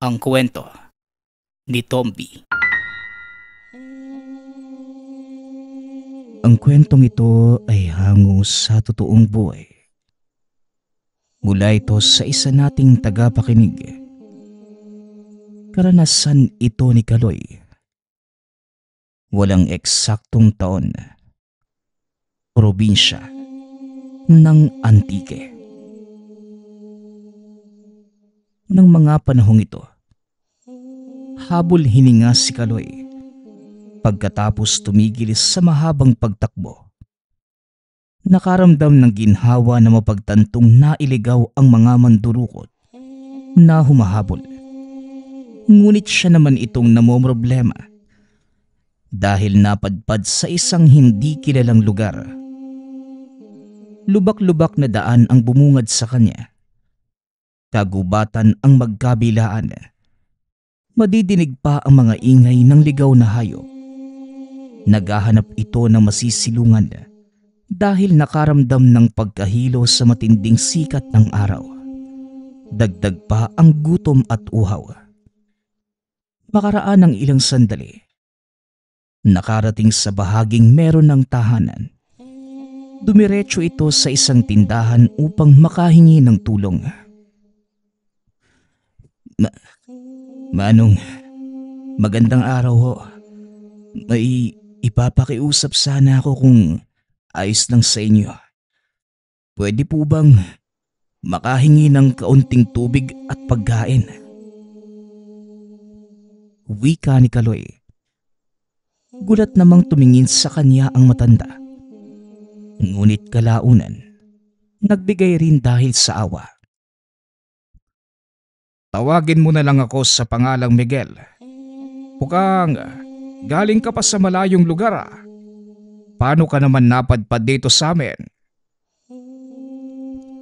Ang kwento ni Tomby. Ang kwentong ito ay hango sa totoong buhay. Mula ito sa isa nating tagapakinig. Karanasan ito ni Kaloy. Walang eksaktong taon. Probinsya ng Antique. Nang mga panahong ito, habol hininga si Kaloy pagkatapos tumigil sa mahabang pagtakbo. Nakaramdam ng ginhawa na mapagtantong nailigaw ang mga mandurukot na humahabol. Ngunit siya naman itong namomroblema dahil napadpad sa isang hindi kilalang lugar. Lubak-lubak na daan ang bumungad sa kanya. Kagubatan ang magkabilaan. Madidinig pa ang mga ingay ng ligaw na hayop. Naghahanap ito ng masisilungan dahil nakaramdam ng pagkahilo sa matinding sikat ng araw. Dagdag pa ang gutom at uhaw. Makaraan ng ilang sandali, nakarating sa bahaging meron ng tahanan. Dumiretso ito sa isang tindahan upang makahingi ng tulong. Manong, magandang araw ho. May ipapakiusap sana ako kung ayos lang sa inyo. Pwede po bang makahingi ng kaunting tubig at pagkain? Wika ni Kaloy. Gulat namang tumingin sa kanya ang matanda. Ngunit kalaunan, nagbigay rin dahil sa awa. Tawagin mo na lang ako sa pangalang Miguel. Mukhang galing ka pa sa malayong lugar ah. Paano ka naman napadpad dito sa amin?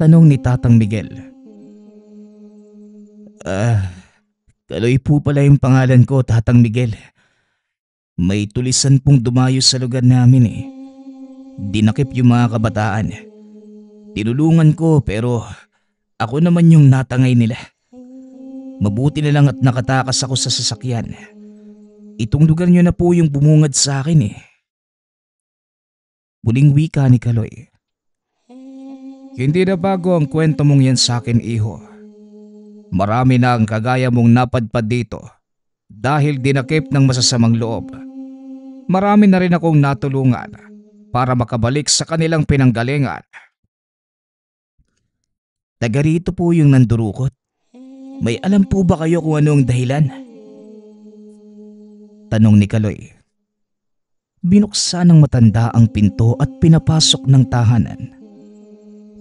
Tanong ni Tatang Miguel. Kaloy po pala yung pangalan ko, Tatang Miguel. May tulisan pong dumayo sa lugar namin eh. Dinakip yung mga kabataan. Tinulungan ko pero ako naman yung natangay nila. Mabuti na lang at nakatakas ako sa sasakyan. Itong lugar nyo na po yung bumungad sa akin eh. Muling wika ni Kaloy. Hindi na bago ang kwento mong yan sa akin, iho. Marami na ang kagaya mong napadpad dito dahil dinakip ng masasamang loob. Marami na rin akong natulungan para makabalik sa kanilang pinanggalingan. Taga rito po yung nandurukot. May alam po ba kayo kung ano ang dahilan? Tanong ni Kaloy. Binuksan ng matanda ang pinto at pinapasok ng tahanan.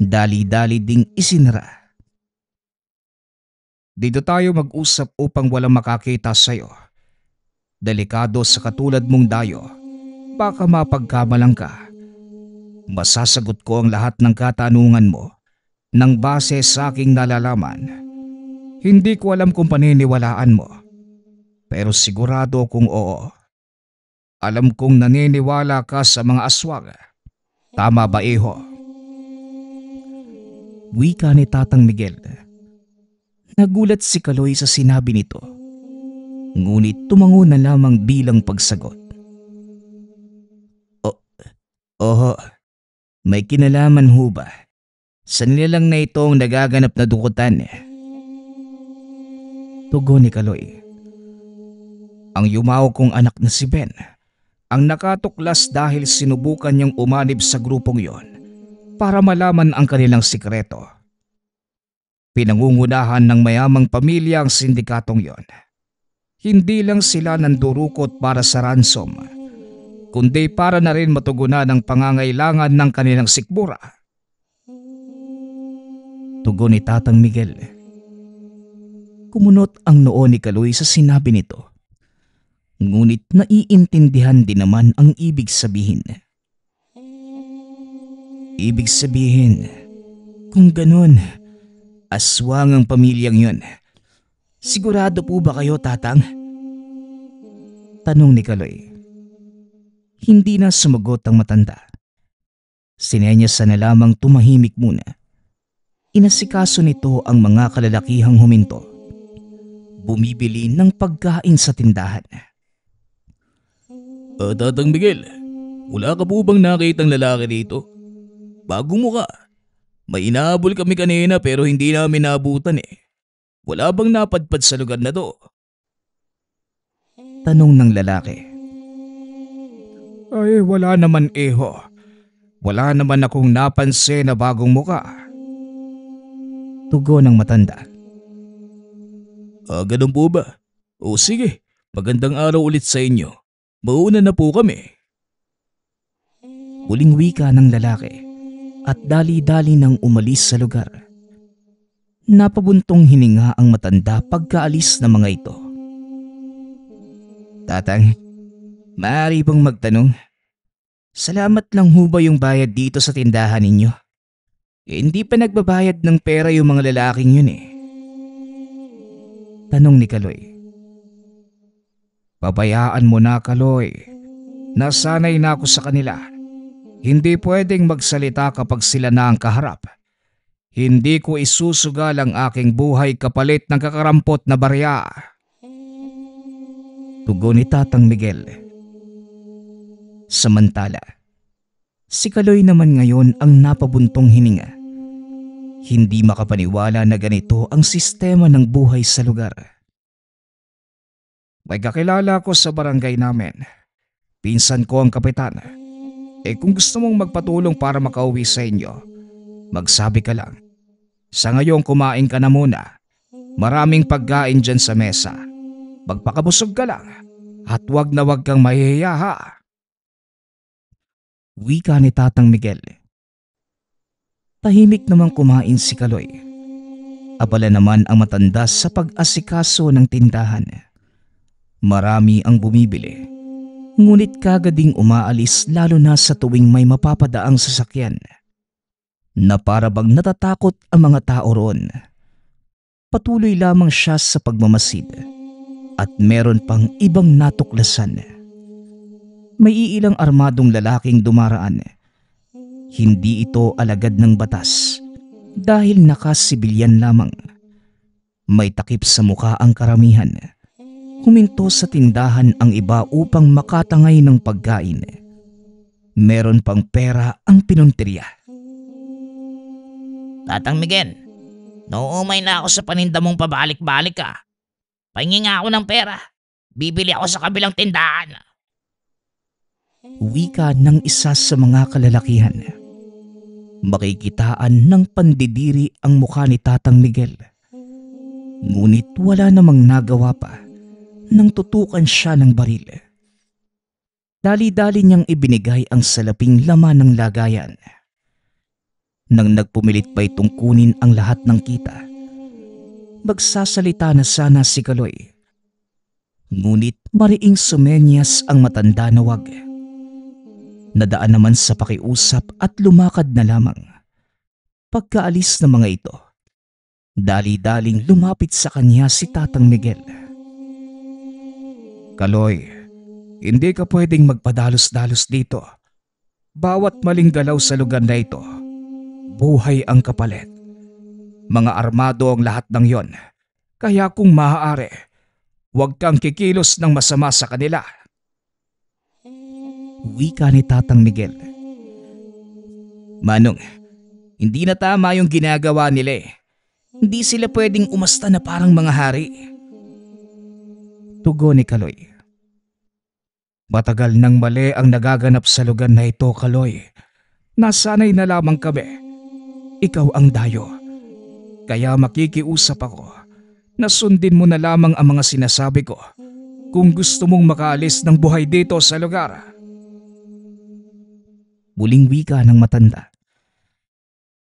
Dali-dali ding isinara. Dito tayo mag-usap upang walang makakita sa'yo. Delikado sa katulad mong dayo. Baka mapagkamalang ka. Masasagot ko ang lahat ng katanungan mo nang base sa aking nalalaman. Hindi ko alam kung paniniwalaan mo. Pero sigurado kung oo. Alam kong naniniwala ka sa mga aswang. Tama ba, iho? Wika ni Tatang Miguel. Nagulat si Kaloy sa sinabi nito. Ngunit tumango na lamang bilang pagsagot. Oho, may kinalaman ho ba? Sa nilalang na ito ang nagaganap na dukutan. Tugon ni Kaloy. Ang yumao kong anak na si Ben ang nakatuklas dahil sinubukan niyang umanib sa grupong yon para malaman ang kanilang sikreto. Pinangungunahan ng mayamang pamilya ang sindikatong yon. Hindi lang sila nandurukot para sa ransom, kundi para na rin matugunan ang pangangailangan ng kanilang sikmura. Tugon ni Tatang Miguel. Kumunot ang noo ni Kaloy sa sinabi nito. Ngunit naiintindihan din naman ang ibig sabihin. Ibig sabihin, kung ganun, aswang ang pamilyang yun. Sigurado po ba kayo, Tatang? Tanong ni Kaloy. Hindi na sumagot ang matanda. Sinenyas na lamang tumahimik muna. Inasikaso nito ang mga kalalakihang huminto. bumibili ng pagkain sa tindahan. Tatang Miguel, wala ka po bang nakitang lalaki dito? Bagong muka. May inahabol kami kanina pero hindi namin naabutan eh. Wala bang napadpad sa lugar na to? Tanong ng lalaki. Ay, wala naman eho. Wala naman akong napansin na bagong muka. Tugon ng matanda. Ganun po ba? O sige, magandang araw ulit sa inyo. Mauna na po kami. Huling wika ng lalaki at dali-dali nang umalis sa lugar. Napabuntong hininga ang matanda pagkaalis ng mga ito. Tatang, maaari bang magtanong? Salamat lang ho ba yung bayad dito sa tindahan ninyo? Hindi pa nagbabayad ng pera yung mga lalaking yun eh. Tanong ni Kaloy. Pabayaan mo na, Kaloy. Nasanay na ako sa kanila. Hindi pwedeng magsalita kapag sila na ang kaharap. Hindi ko isusugal ang aking buhay kapalit ng kakarampot na barya. Tugon ni Tatang Miguel. Samantala, si Kaloy naman ngayon ang napabuntong hininga. Hindi makapaniwala na ganito ang sistema ng buhay sa lugar. May kakilala ko sa barangay namin. Pinsan ko ang kapitan. Kung gusto mong magpatulong para makauwi sa inyo, magsabi ka lang. Sa ngayon kumain ka na muna. Maraming pagkain dyan sa mesa. Magpakabusog ka lang at wag na wag kang mahihiya ha. Wika ni Tatang Miguel. Tahimik namang kumain si Kaloy. Abala naman ang matanda sa pag-asikaso ng tindahan. Marami ang bumibili, ngunit kagading umaalis lalo na sa tuwing may mapapadaang sasakyan. Na para bang natatakot ang mga tao roon. Patuloy lamang siya sa pagmamasid at meron pang ibang natuklasan. May iilang armadong lalaking dumaraan. Hindi ito alagad ng batas dahil nakasibilyan lamang. May takip sa mukha ang karamihan. Huminto sa tindahan ang iba upang makatangay ng pagkain. Meron pang pera ang pinunteriya. Tatang Miguel, nauumay na ako sa paninda mong pabalik-balik ka. Pahingi nga ako ng pera. Bibili ako sa kabilang tindahan. Wika ng isa sa mga kalalakihan. Makikitaan ng pandidiri ang mukha ni Tatang Miguel. Ngunit wala namang nagawa pa nang tutukan siya ng baril. Dali-dali niyang ibinigay ang salaping laman ng lagayan. Nang nagpumilit pa itong kunin ang lahat ng kita, magsasalita na sana si Kaloy. Ngunit mariing sumenyas ang matanda na wag. Nadaan naman sa pakiusap at lumakad na lamang. Pagkaalis ng mga ito, dali-daling lumapit sa kanya si Tatang Miguel. Kaloy, hindi ka pwedeng magpadalos-dalos dito. Bawat maling galaw sa lugar na ito, buhay ang kapalit. Mga armado ang lahat ng yon. Kaya kung maaari, huwag kang kikilos ng masama sa kanila. Wika ni Tatang Miguel. Manong, hindi na tama yung ginagawa nila eh. Hindi sila pwedeng umasta na parang mga hari. Tugon ni Kaloy. Matagal nang mali ang nagaganap sa lugar na ito, Kaloy. Nasanay na lamang kami. Ikaw ang dayo. Kaya makikiusap ako na sundin mo na lamang ang mga sinasabi ko kung gusto mong makaalis ng buhay dito sa lugar. Muling wika ng matanda.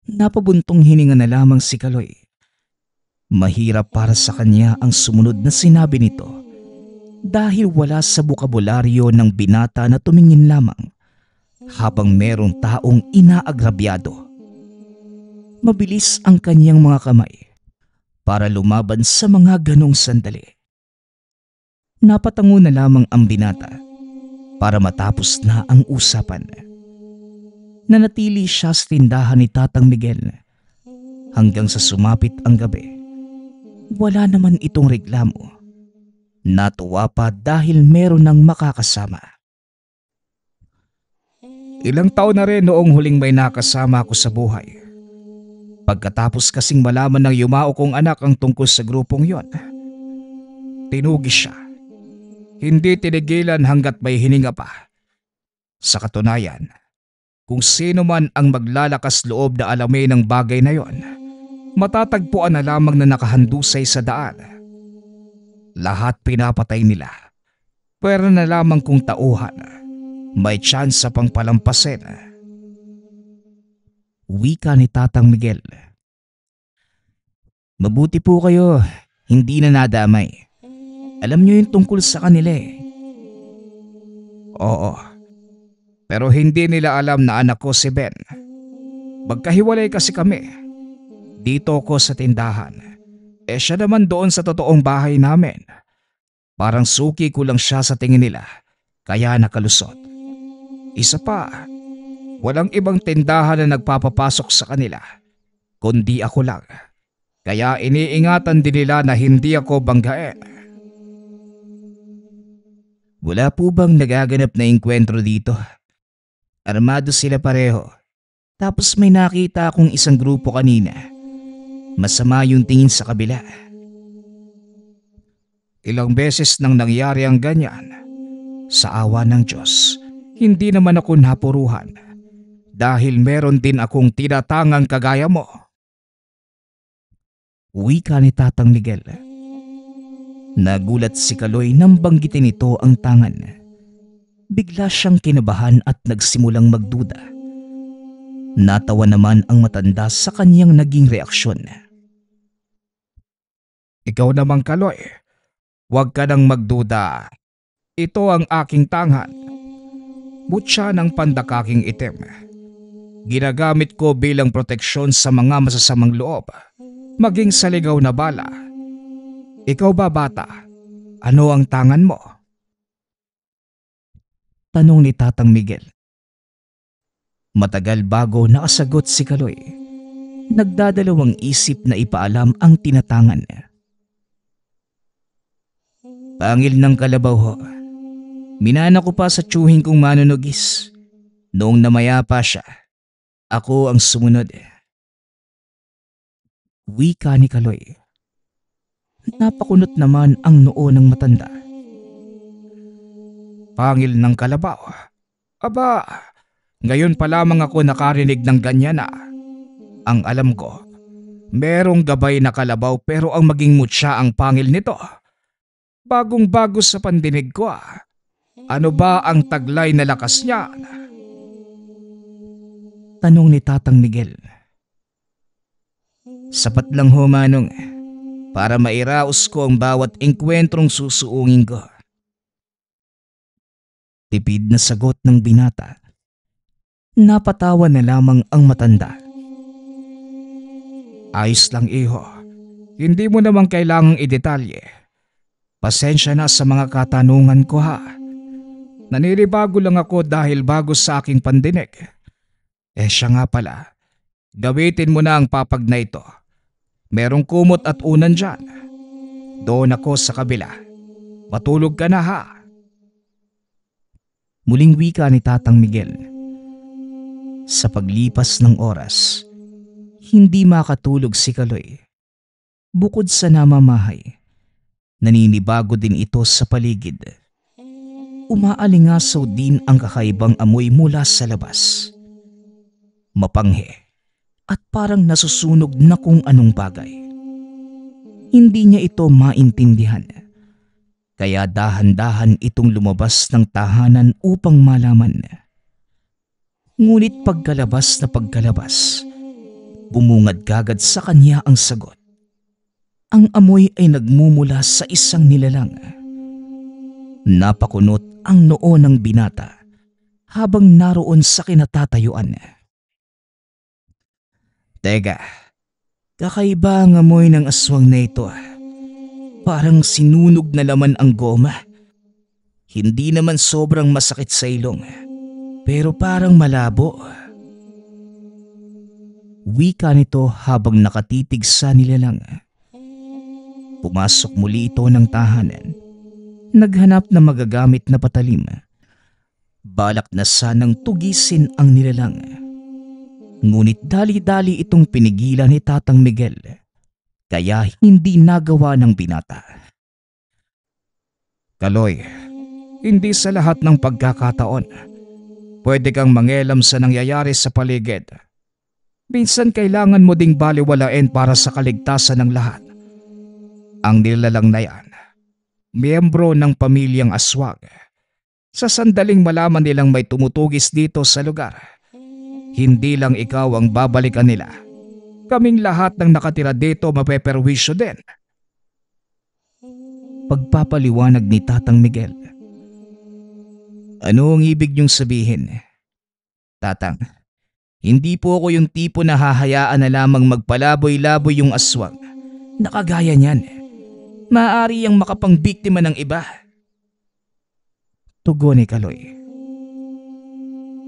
Napabuntong hininga na lamang si Kaloy. Mahirap para sa kanya ang sumunod na sinabi nito dahil wala sa bukabularyo ng binata na tumingin lamang habang merong taong inaagrabyado. Mabilis ang kanyang mga kamay para lumaban sa mga ganong sandali. Napatango na lamang ang binata para matapos na ang usapan. Nanatili siya sa tindahan ni Tatang Miguel hanggang sa sumapit ang gabi. Wala naman itong reklamo Natuwa pa dahil meron ng makakasama. Ilang taon na rin noong huling may nakasama ako sa buhay. Pagkatapos kasing malaman ng yumao kong anak ang tungkol sa grupong yon, tinugis siya. Hindi tinigilan hanggat may hininga pa. Sa katunayan, kung sino man ang maglalakas loob na alamin ang bagay na yon, matatagpuan na lamang na nakahandusay sa daan. Lahat pinapatay nila. Pwera na lamang kung tauhan, may tsansa pang palampasin. Wika ni Tatang Miguel. Mabuti po kayo, hindi na nadamay. Alam niyo yung tungkol sa kanila eh. Oo, pero hindi nila alam na anak ko si Ben. Magkahiwalay kasi kami. Dito ko sa tindahan. Siya naman doon sa totoong bahay namin. Parang suki ko lang siya sa tingin nila, kaya nakalusot. Isa pa, walang ibang tindahan na nagpapapasok sa kanila, kundi ako lang. Kaya iniingatan din nila na hindi ako banggain. Wala po bang nagaganap na engkwentro dito? Armado sila pareho. Tapos may nakita akong isang grupo kanina. Masama yung tingin sa kabila. Ilang beses nang nangyari ang ganyan. Sa awa ng Diyos, hindi naman ako napuruhan. Dahil meron din akong tinatangang kagaya mo. Wika ni Tatang Miguel. Nagulat si Kaloy nang banggitin ito ang tangan. Bigla siyang kinabahan at nagsimulang magduda. Natawa naman ang matanda sa kanyang naging reaksyon. Ikaw naman, Kaloy, huwag ka nang magduda. Ito ang aking tangan. Butya ng pandakaking itim. Ginagamit ko bilang proteksyon sa mga masasamang loob, maging sa ligaw na bala. Ikaw ba, bata? Ano ang tangan mo? Tanong ni Tatang Miguel. Matagal bago nakasagot si Kaloy. Nagdadalawang isip na ipaalam ang tinatangan. Pangil ng kalabaw ho. Minana ko pa sa tiyuhin kong manunugis. Noong namaya pa siya, ako ang sumunod. Wika ni Kaloy. Napakunot naman ang noo ng matanda. Pangil ng kalabaw? Aba, ngayon pa lamang ako nakarinig ng ganyan na. Ang alam ko, merong gabay na kalabaw pero ang maging mutya ang pangil nito. Bagong bago sa pandinig ko ah. Ano ba ang taglay na lakas niya? Tanong ni Tatang Miguel. Sapat lang ho, Manong, para mairaos ko ang bawat engkwentrong susuungin ko. Tipid na sagot ng binata. Napatawa na lamang ang matanda. Ayos lang, iho. Hindi mo naman kailangang idetalye. Pasensya na sa mga katanungan ko ha. Naninibago lang ako dahil bago sa aking pandinig. Siya nga pala, gamitin mo na ang papag na ito. Merong kumot at unan dyan. Doon ako sa kabila. Matulog ka na ha. Muling wika ni Tatang Miguel. Sa paglipas ng oras, hindi makatulog si Kaloy. Bukod sa namamahay, naninibago din ito sa paligid. Umaalingasaw din ang kakaibang amoy mula sa labas. Mapanghe at parang nasusunog na kung anong bagay. Hindi niya ito maintindihan. Kaya dahan-dahan itong lumabas ng tahanan upang malaman. Ngunit pagkalabas na pagkalabas, bumungad kagad sa kanya ang sagot. Ang amoy ay nagmumula sa isang nilalang. Napakunot ang noo ng binata habang naroon sa kinatatayuan. Teka, kakaiba ang amoy ng aswang na ito. Parang sinunog na laman ang goma. Hindi naman sobrang masakit sa ilong, pero parang malabo. Wika nito habang nakatitig sa nilalang. Pumasok muli ito ng tahanan Naghanap na magagamit na patalim. Balak na sanang tugisin ang nilalang. Ngunit dali-dali itong pinigilan ni Tatang Miguel, kaya hindi nagawa ng binata. Kaloy, hindi sa lahat ng pagkakataon pwede kang mangelam sa nangyayari sa paligid. Minsan kailangan mo ding baliwalain para sa kaligtasan ng lahat. Ang nilalang na yan, miyembro ng pamilyang aswang. Sa sandaling malaman nilang may tumutugis dito sa lugar, hindi lang ikaw ang babalikan nila. Kaming lahat ng nakatira dito mapeperwisyo din. Pagpapaliwanag ni Tatang Miguel. Ano ang ibig niyong sabihin? Tatang, hindi po ako yung tipo na hahayaan na lamang magpalaboy-laboy yung aswang. Nakagaya niyan, maaari ang makapangbiktima ng iba. Tugon ni Kaloy.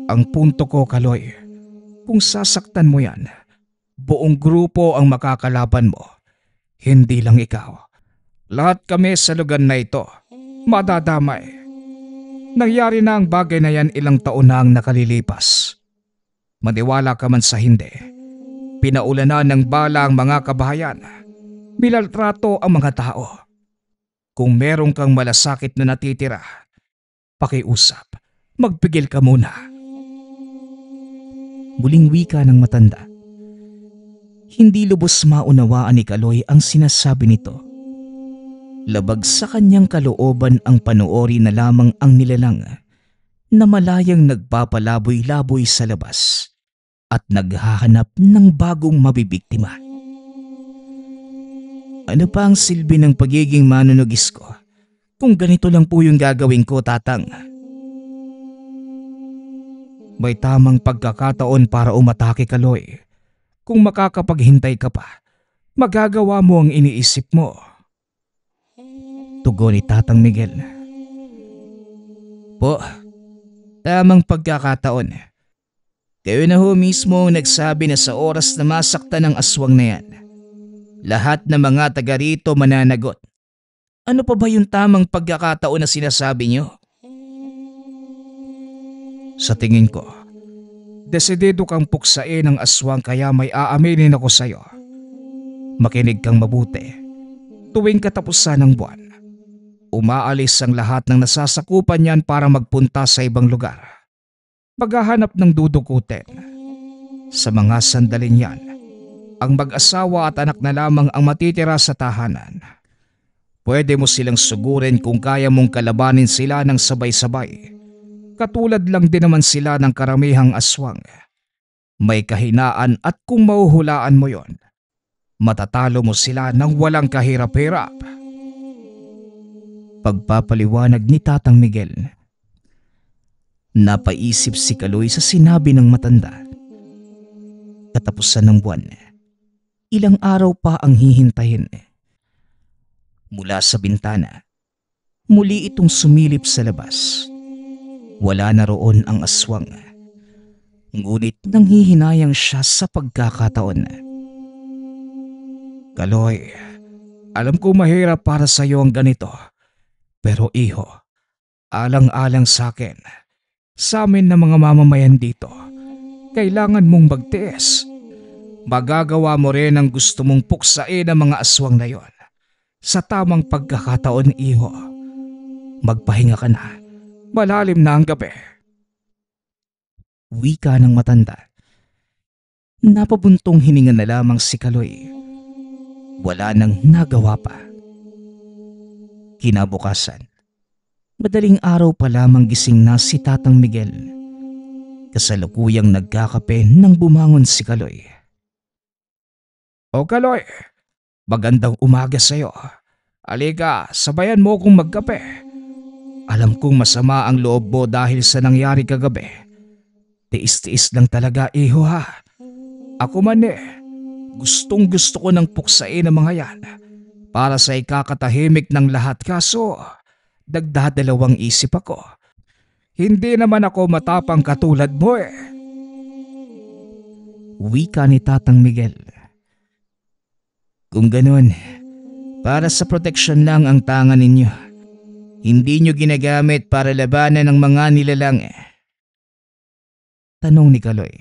Ang punto ko, Kaloy, kung sasaktan mo yan, buong grupo ang makakalaban mo. Hindi lang ikaw. Lahat kami sa lugar na ito madadamay. Nangyari na ang bagay na yan ilang taon na ang nakalilipas. Maniwala ka man sa hindi, pinaulanan ng bala ang mga kabahayan. Milaltrato ang mga tao. Kung meron kang malasakit na natitira, pakiusap, magpigil ka muna. Muling wika ng matanda. Hindi lubos maunawaan ni Kaloy ang sinasabi nito. Labag sa kanyang kalooban ang panoorin na lamang ang nilalang na malayang nagpapalaboy-laboy sa labas at naghahanap ng bagong mabibiktima. Ano pa ang silbi ng pagiging manunugis ko kung ganito lang po yung gagawin ko, Tatang? May tamang pagkakataon para umatake, Kaloy. Kung makakapaghintay ka pa, magagawa mo ang iniisip mo. Tugon ni Tatang Miguel. Po, tamang pagkakataon. Kayo na ho mismo ang nagsabi na sa oras na masaktan ng aswang na yan, lahat ng mga taga rito mananagot. Ano pa ba yung tamang pagkakataon na sinasabi niyo? Sa tingin ko, desidido kang puksain ng aswang kaya may aaminin ako sa'yo. Makinig kang mabuti. Tuwing katapusan ng buwan, umaalis ang lahat ng nasasakupan niyan para magpunta sa ibang lugar. Maghahanap ng dudukutin. Sa mga sandaling yan, ang mag-asawa at anak na lamang ang matitira sa tahanan. Pwede mo silang sugurin kung kaya mong kalabanin sila ng sabay-sabay. Katulad lang din naman sila ng karamihang aswang. May kahinaan at kung mahuhulaan mo yon, matatalo mo sila ng walang kahirap-hirap. Pagpapaliwanag ni Tatang Miguel. Napaisip si Kaloy sa sinabi ng matanda. Katapusan ng buwan, ilang araw pa ang hihintayin. Mula sa bintana, muli itong sumilip sa labas. Wala na roon ang aswang. Ngunit nanghihinayang siya sa pagkakataon. Kaloy, alam ko mahirap para sa iyo ang ganito. Pero iho, alang-alang sa akin, sa amin na mga mamamayan dito, kailangan mong magtiis. Magagawa mo rin ang gusto mong puksain ang mga aswang na yon. Sa tamang pagkakataon, iho, magpahinga ka na. Malalim na ang gabi. Wika ng matanda. Napabuntong hininga na lamang si Kaloy. Wala nang nagawa pa. Kinabukasan, madaling araw pa lamang gising na si Tatang Miguel. Kasalukuyang nagkakape nang bumangon si Kaloy. O Kaloy, magandang umaga sa'yo. Halika, sabayan mo kong magkape. Alam kong masama ang loob mo dahil sa nangyari kagabi. Tiis-tiis lang talaga, iho ha. Ako man gustong gusto ko ng puksain ang mga yan para sa ikakatahimik ng lahat, kaso dagdadalawang isip ako. Hindi naman ako matapang katulad mo Wika ni Tatang Miguel. Kung ganun, para sa proteksyon lang ang tangan ninyo. hindi nyo ginagamit para labanan ng mga nilalang Tanong ni Kaloy.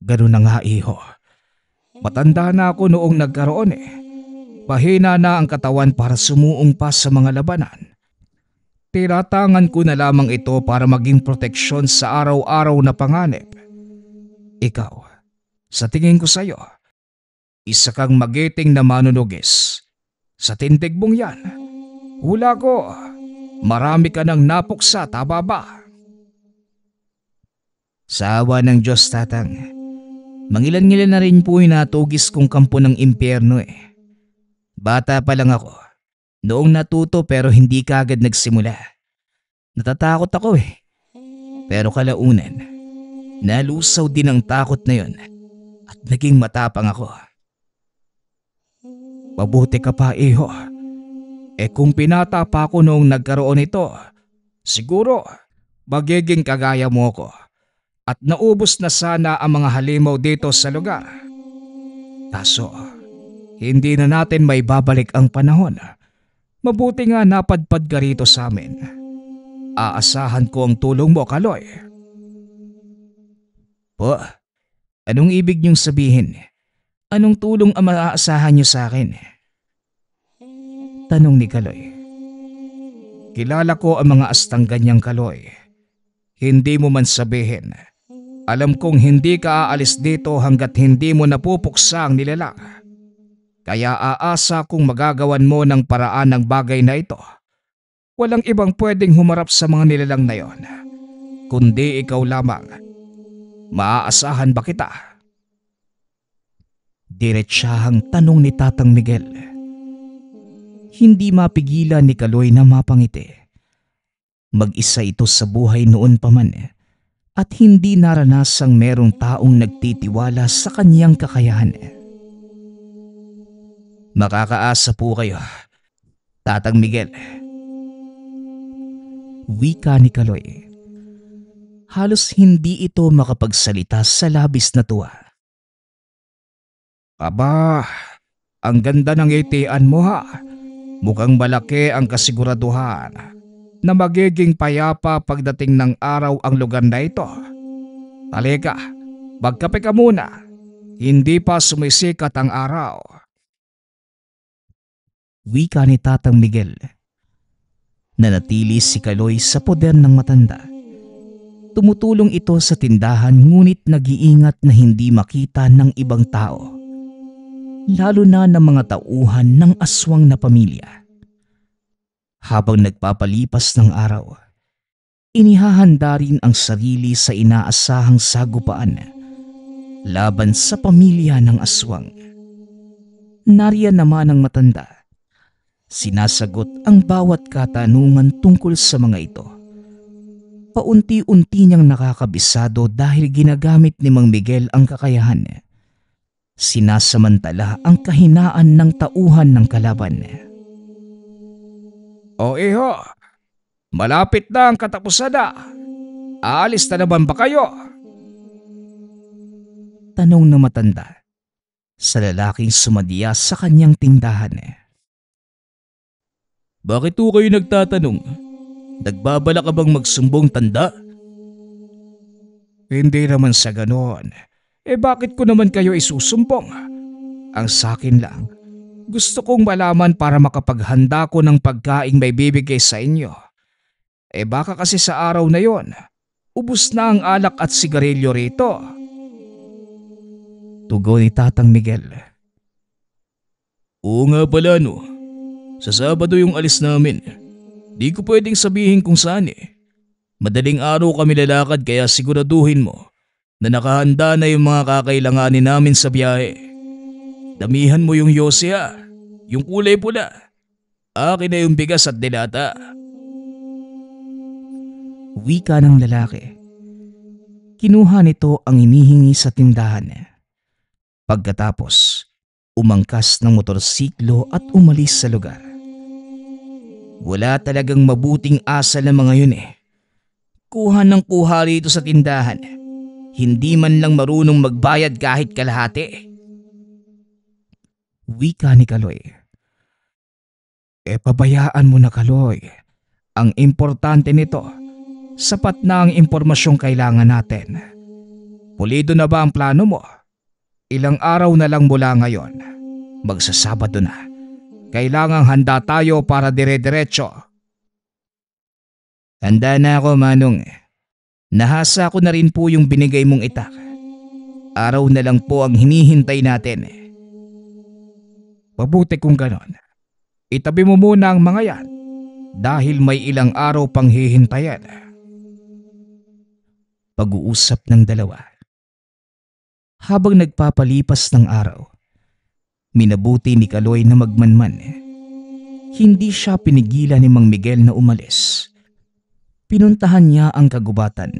Ganun na nga iho. Matanda na ako noong nagkaroon Mahina na ang katawan para sumuong pa sa mga labanan. Tinatangan ko na lamang ito para maging proteksyon sa araw-araw na panganib. Ikaw, sa tingin ko sa'yo, isa kang magiting na manunugis. Sa tindig mong yan, hula ko, marami ka nang napuksa, tama ba? Sa awa ng Diyos, Tatang, mangilan-ngilan na rin po yung natugis kong kampo ng impyerno Bata pa lang ako. Noong natuto pero hindi kaagad nagsimula. Natatakot ako Pero kalaunan, nalusaw din ang takot na yon at naging matapang ako. Mabuti ka pa iho. Kung pinata pa ako noong nagkaroon ito, siguro magiging kagaya mo ko at naubos na sana ang mga halimaw dito sa lugar. Kaso, hindi na natin may babalik ang panahon. Mabuti nga napadpad ka rito sa amin. Aasahan ko ang tulong mo, Kaloy. Po, anong ibig niyong sabihin? Anong tulong ang maaasahan niyo sa akin? Tanong ni Kaloy. Kilala ko ang mga astang ganyang, Kaloy. Hindi mo man sabihin. Alam kong hindi ka aalis dito hanggat hindi mo napupuksa ang nilalang. Kaya aasa kong magagawan mo ng paraan ng bagay na ito. Walang ibang pwedeng humarap sa mga nilalang na yon, kundi ikaw lamang. Maaasahan ba kita? Diretsahang tanong ni Tatang Miguel. Hindi mapigilan ni Kaloy na mapangiti. Mag-isa ito sa buhay noon pa man at hindi naranasang merong taong nagtitiwala sa kanyang kakayahan. Makakaasa po kayo, Tatang Miguel. Wika ni Kaloy. Halos hindi ito makapagsalita sa labis na tuwa. Aba, ang ganda ng itian mo ha. Mukhang malaki ang kasiguraduhan na magiging payapa pagdating ng araw ang lugar na ito. Halika, magkape ka muna. Hindi pa sumisikat ang araw. Wika ni Tatang Miguel. Nanatili si Kaloy sa poder ng matanda. Tumutulong ito sa tindahan ngunit nag-iingat na hindi makita ng ibang tao. Lalo na ng mga tauhan ng aswang na pamilya. Habang nagpapalipas ng araw, inihahanda rin ang sarili sa inaasahang sagupaan laban sa pamilya ng aswang. Nariyan naman ang matanda. Sinasagot ang bawat katanungan tungkol sa mga ito. Paunti-unti niyang nakakabisado dahil ginagamit ni Mang Miguel ang kakayahan. Sinasamantala ang kahinaan ng tauhan ng kalaban. O iho, malapit na ang katapusan na. Aalis na naman ba kayo? Tanong ng matanda sa lalaking sumadiya sa kanyang tindahan. Bakit po kayo nagtatanong? Nagbabala ka bang magsumbong, tanda? Hindi naman sa ganon. Bakit ko naman kayo isusumbong? Ang sakin lang, gusto kong malaman para makapaghanda ko ng pagkaing may bibigay sa inyo. Baka kasi sa araw na yon, ubos na ang alak at sigarilyo rito. Tugon ni Tatang Miguel. Oo nga pala no. Sa Sabado yung alis namin. Di ko pwedeng sabihin kung saan Madaling araw kami lalakad kaya siguraduhin mo na nakahanda na yung mga kakailanganin namin sa biyahe. Damihan mo yung yose yung kulay pula. Akin na yung bigas at dilata. Wika ng lalaki. Kinuha nito ang inihingi sa tindahan. Pagkatapos, umangkas ng motorsiklo at umalis sa lugar. Wala talagang mabuting asal ng mga yun Kuha ng kuha rito sa tindahan. Hindi man lang marunong magbayad kahit kalahati. Wika ni Kaloy. Pabayaan mo na, Kaloy. Ang importante nito, sapat na ang impormasyong kailangan natin. Pulido na ba ang plano mo? Ilang araw na lang mula ngayon. Magsasabado na. Kailangang handa tayo para dire-diretso. Handa na ako, Manong. Nahasa ko na rin po yung binigay mong itak. Araw na lang po ang hinihintay natin. Mabuti kung ganon. Itabi mo muna ang mga yan dahil may ilang araw pang hihintayan. Pag-uusap ng dalawa. Habang nagpapalipas ng araw, minabuti ni Kaloy na magmanman. Hindi siya pinigilan ni Mang Miguel na umalis. Pinuntahan niya ang kagubatan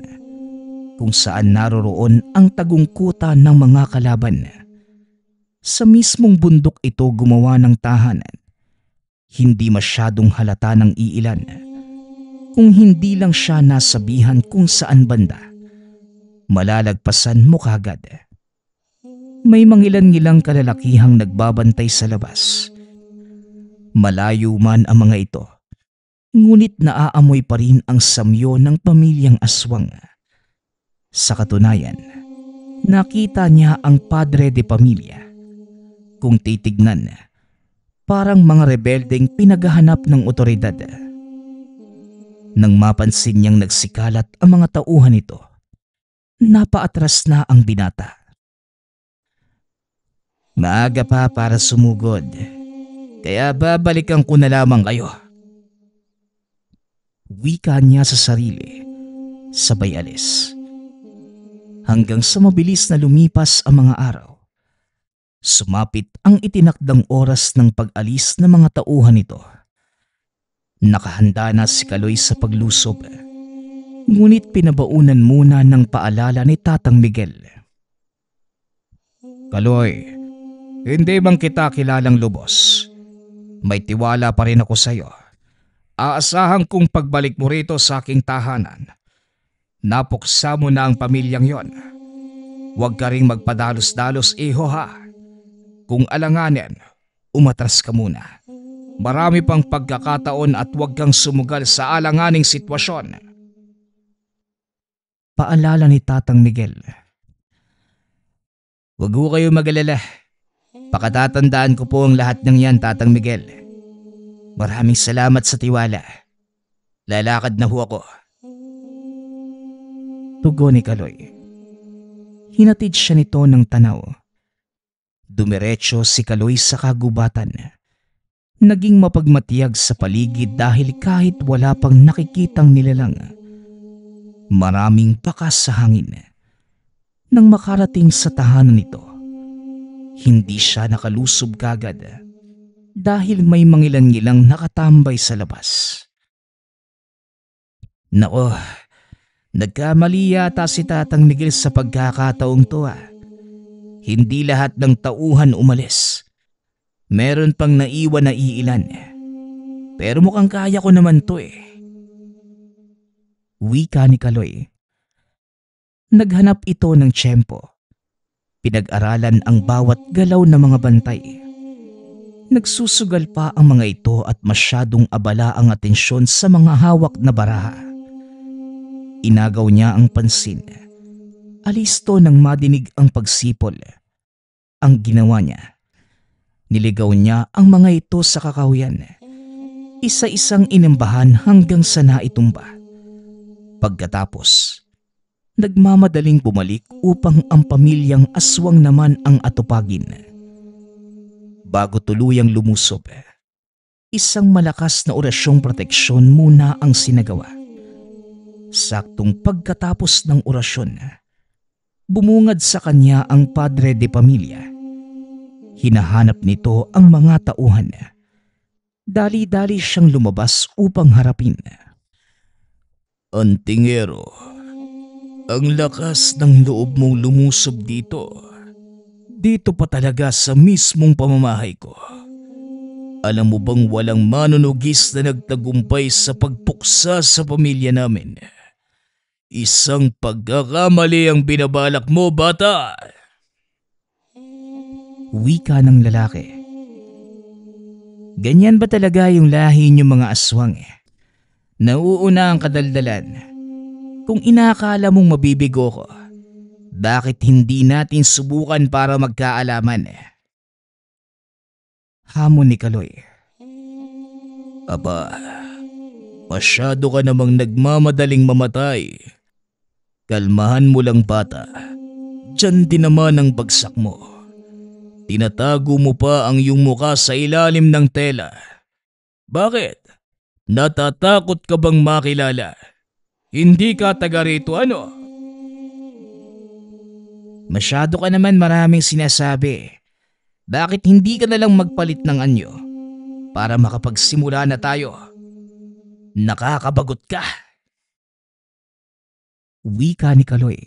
kung saan naroroon ang tagungkutan ng mga kalaban. Sa mismong bundok ito gumawa ng tahanan. Hindi masyadong halata ng iilan. Kung hindi lang siya nasabihan kung saan banda, malalagpasan mo kagad. May mangilan-ngilang kalalakihang nagbabantay sa labas. Malayo man ang mga ito, ngunit naaamoy pa rin ang samyo ng pamilyang aswang. Sa katunayan, nakita niya ang padre de pamilya. Kung titignan, parang mga rebeldeng pinaghahanap ng otoridad. Nang mapansin niyang nagsikalat ang mga tauhan nito, napaatras na ang binata. Maaga pa para sumugod, kaya babalikan ko na lamang kayo. Wika niya sa sarili, sabay alis. Hanggang sa mabilis na lumipas ang mga araw, sumapit ang itinakdang oras ng pag-alis ng mga tauhan nito. Nakahanda na si Kaloy sa paglusob, ngunit pinabaunan muna ng paalala ni Tatang Miguel. Kaloy, hindi bang kita kilalang lubos? May tiwala pa rin ako sa iyo. Aasahan kong pagbalik mo rito sa aking tahanan, napuksa mo na ang pamilyang yon. Huwag ka ring magpadalos-dalos, iho ha. Kung alanganin, umatras ka muna. Marami pang pagkakataon at huwag kang sumugal sa alanganing sitwasyon. Paalala ni Tatang Miguel. Huwag ho kayo mag-alala. Pakatatandaan ko po ang lahat ng yan, Tatang Miguel. Maraming salamat sa tiwala. Lalakad na ho ako. Tugon ni Kaloy. Hinatid siya nito ng tanaw. Dumiretso si Kaloy sa kagubatan. Naging mapagmatiyag sa paligid dahil kahit wala pang nakikitang nilalang, maraming bakas sa hangin. Nang makarating sa tahanan nito, hindi siya nakalusob kagad dahil may mangilan-ngilang nakatambay sa labas. Nako, nagkamali yata si Tatang Miguel sa pagkakataong to. Hindi lahat ng tauhan umalis. Meron pang naiwan na iilan. Pero mukhang kaya ko naman to Wika ni Kaloy. Naghanap ito ng tiyempo. Pinag-aralan ang bawat galaw ng mga bantay. Nagsusugal pa ang mga ito at masyadong abala ang atensyon sa mga hawak na baraha. Inagaw niya ang pansin. Alisto nang madinig ang pagsipol. Ang ginawa niya, niligaw niya ang mga ito sa kakahuyan. Isa-isang inimbahan hanggang sa naitumba. Pagkatapos, nagmamadaling bumalik upang ang pamilyang aswang naman ang atupagin. Bago tuluyang lumusob, isang malakas na orasyong proteksyon muna ang sinagawa. Saktong pagkatapos ng orasyon, bumungad sa kanya ang padre de pamilya. Hinahanap nito ang mga tauhan. Dali-dali siyang lumabas upang harapin. Antingero, ang lakas ng loob mong lumusob dito. Dito pa talaga sa mismong pamamahay ko. Alam mo bang walang manunugis na nagtagumpay sa pagpuksa sa pamilya namin? Isang pagkakamali ang binabalak mo, bata! Wika ng lalaki. Ganyan ba talaga yung lahi niyong mga aswang eh? Nauuna ang kadaldalan. Kung inakala mong mabibigo ko, bakit hindi natin subukan para magkaalaman? Hamon ni Kaloy. Aba, masyado ka namang nagmamadaling mamatay. Kalmahan mo lang bata. Diyan din naman ang bagsak mo. Tinatago mo pa ang iyong muka sa ilalim ng tela. Bakit? Natatakot ka bang makilala? Hindi ka taga rito ano? Masyado ka naman maraming sinasabi. Bakit hindi ka nalang magpalit ng anyo para makapagsimula na tayo? Nakakabagot ka. Wika ni Kaloy.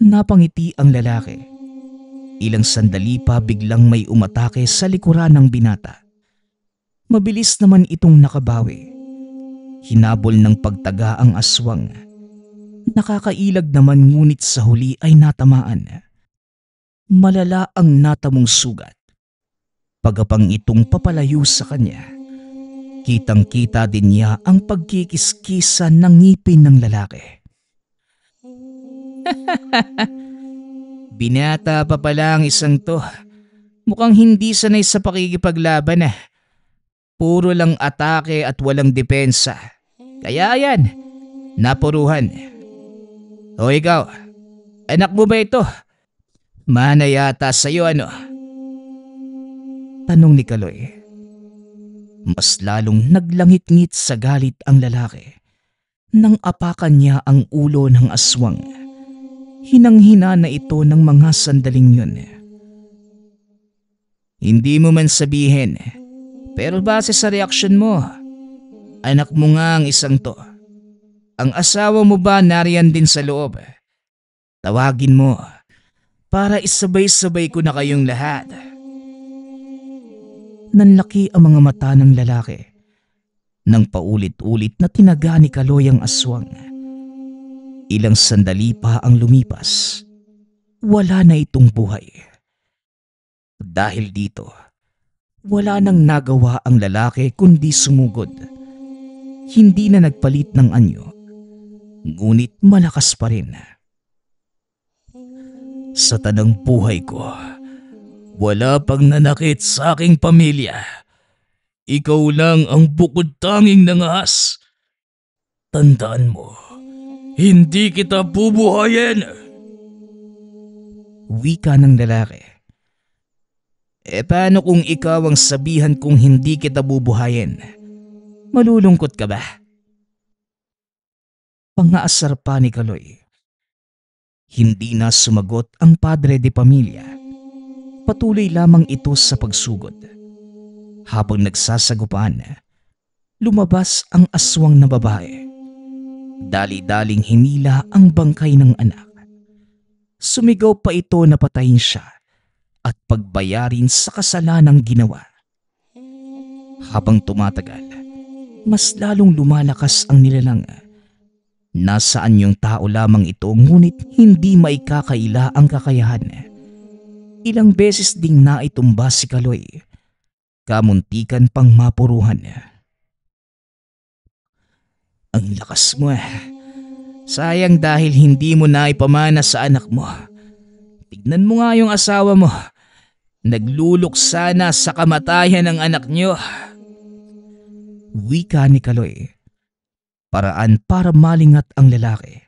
Napangiti ang lalaki. Ilang sandali pa biglang may umatake sa likuran ng binata. Mabilis naman itong nakabawi. Hinabol ng pagtaga ang aswang. Nakakailag naman ngunit sa huli ay natamaan. Malala ang natamong sugat. Pagapang itong papalayo sa kanya, kitang-kita din niya ang pagkikiskisan ng ngipin ng lalaki. Binata pa pala ang isang to. Mukhang hindi sanay sa pakikipaglaban . Puro lang atake at walang depensa. Kaya yan, napuruhan. O ikaw, anak mo ba ito? Mana yata sa'yo ano? Tanong ni Kaloy. Mas lalong naglangit-ngit sa galit ang lalaki nang apakan niya ang ulo ng aswang. Hinang-hina na ito ng mga sandaling yun. Hindi mo man sabihin, pero base sa reaksyon mo, anak mo nga ang isang to. Ang asawa mo ba nariyan din sa loob? Tawagin mo para isabay-sabay ko na kayong lahat. Nanlaki ang mga mata ng lalaki nang paulit-ulit na tinaga ni Kaloy ang aswang. Ilang sandali pa ang lumipas. Wala na itong buhay. Dahil dito, wala nang nagawa ang lalaki kundi sumugod. Hindi na nagpalit ng anyo, ngunit malakas pa rin. Sa tanang buhay ko, wala pang nanakit sa aking pamilya. Ikaw lang ang bukod tanging nangahas. Tandaan mo, hindi kita bubuhayin. Wika ng lalaki. Paano kung ikaw ang sabihan kung hindi kita bubuhayin? Malulungkot ka ba? Pangaasar pa ni Kaloy. Hindi na sumagot ang padre de pamilya. Patuloy lamang ito sa pagsugod. Habang nagsasagupaan, lumabas ang aswang na babae. Dali-daling hinila ang bangkay ng anak. Sumigaw pa ito na patayin siya at pagbayarin sa kasalanang ginawa. Habang tumatagal, mas lalong lumalakas ang nilalang. Nasaan yung tao lamang ito ngunit hindi maikakaila ang kakayahan. Ilang beses ding naitumba si Kaloy. Kamuntikan pang mapuruhan. Ang lakas mo . Sayang dahil hindi mo na ipamana sa anak mo. Tignan mo nga yung asawa mo. Nagluluksa na sa kamatayan ng anak niyo. Wika ni Kaloy. Paraan para malingat ang lalaki.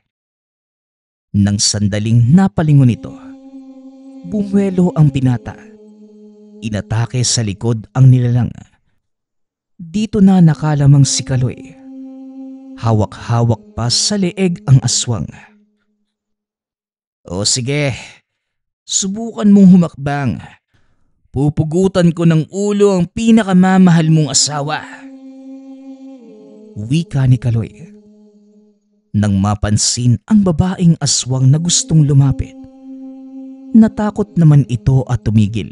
Nang sandaling napalingon ito, bumuelo ang binata. Inatake sa likod ang nilalang. Dito na nakalamang si Kaloy. Hawak-hawak pa sa leeg ang aswang. O sige, subukan mong humakbang. Pupugutan ko ng ulo ang pinakamamahal mong asawa. Wika ni Kaloy. Nang mapansin ang babaeng aswang na gustong lumapit, natakot naman ito at tumigil.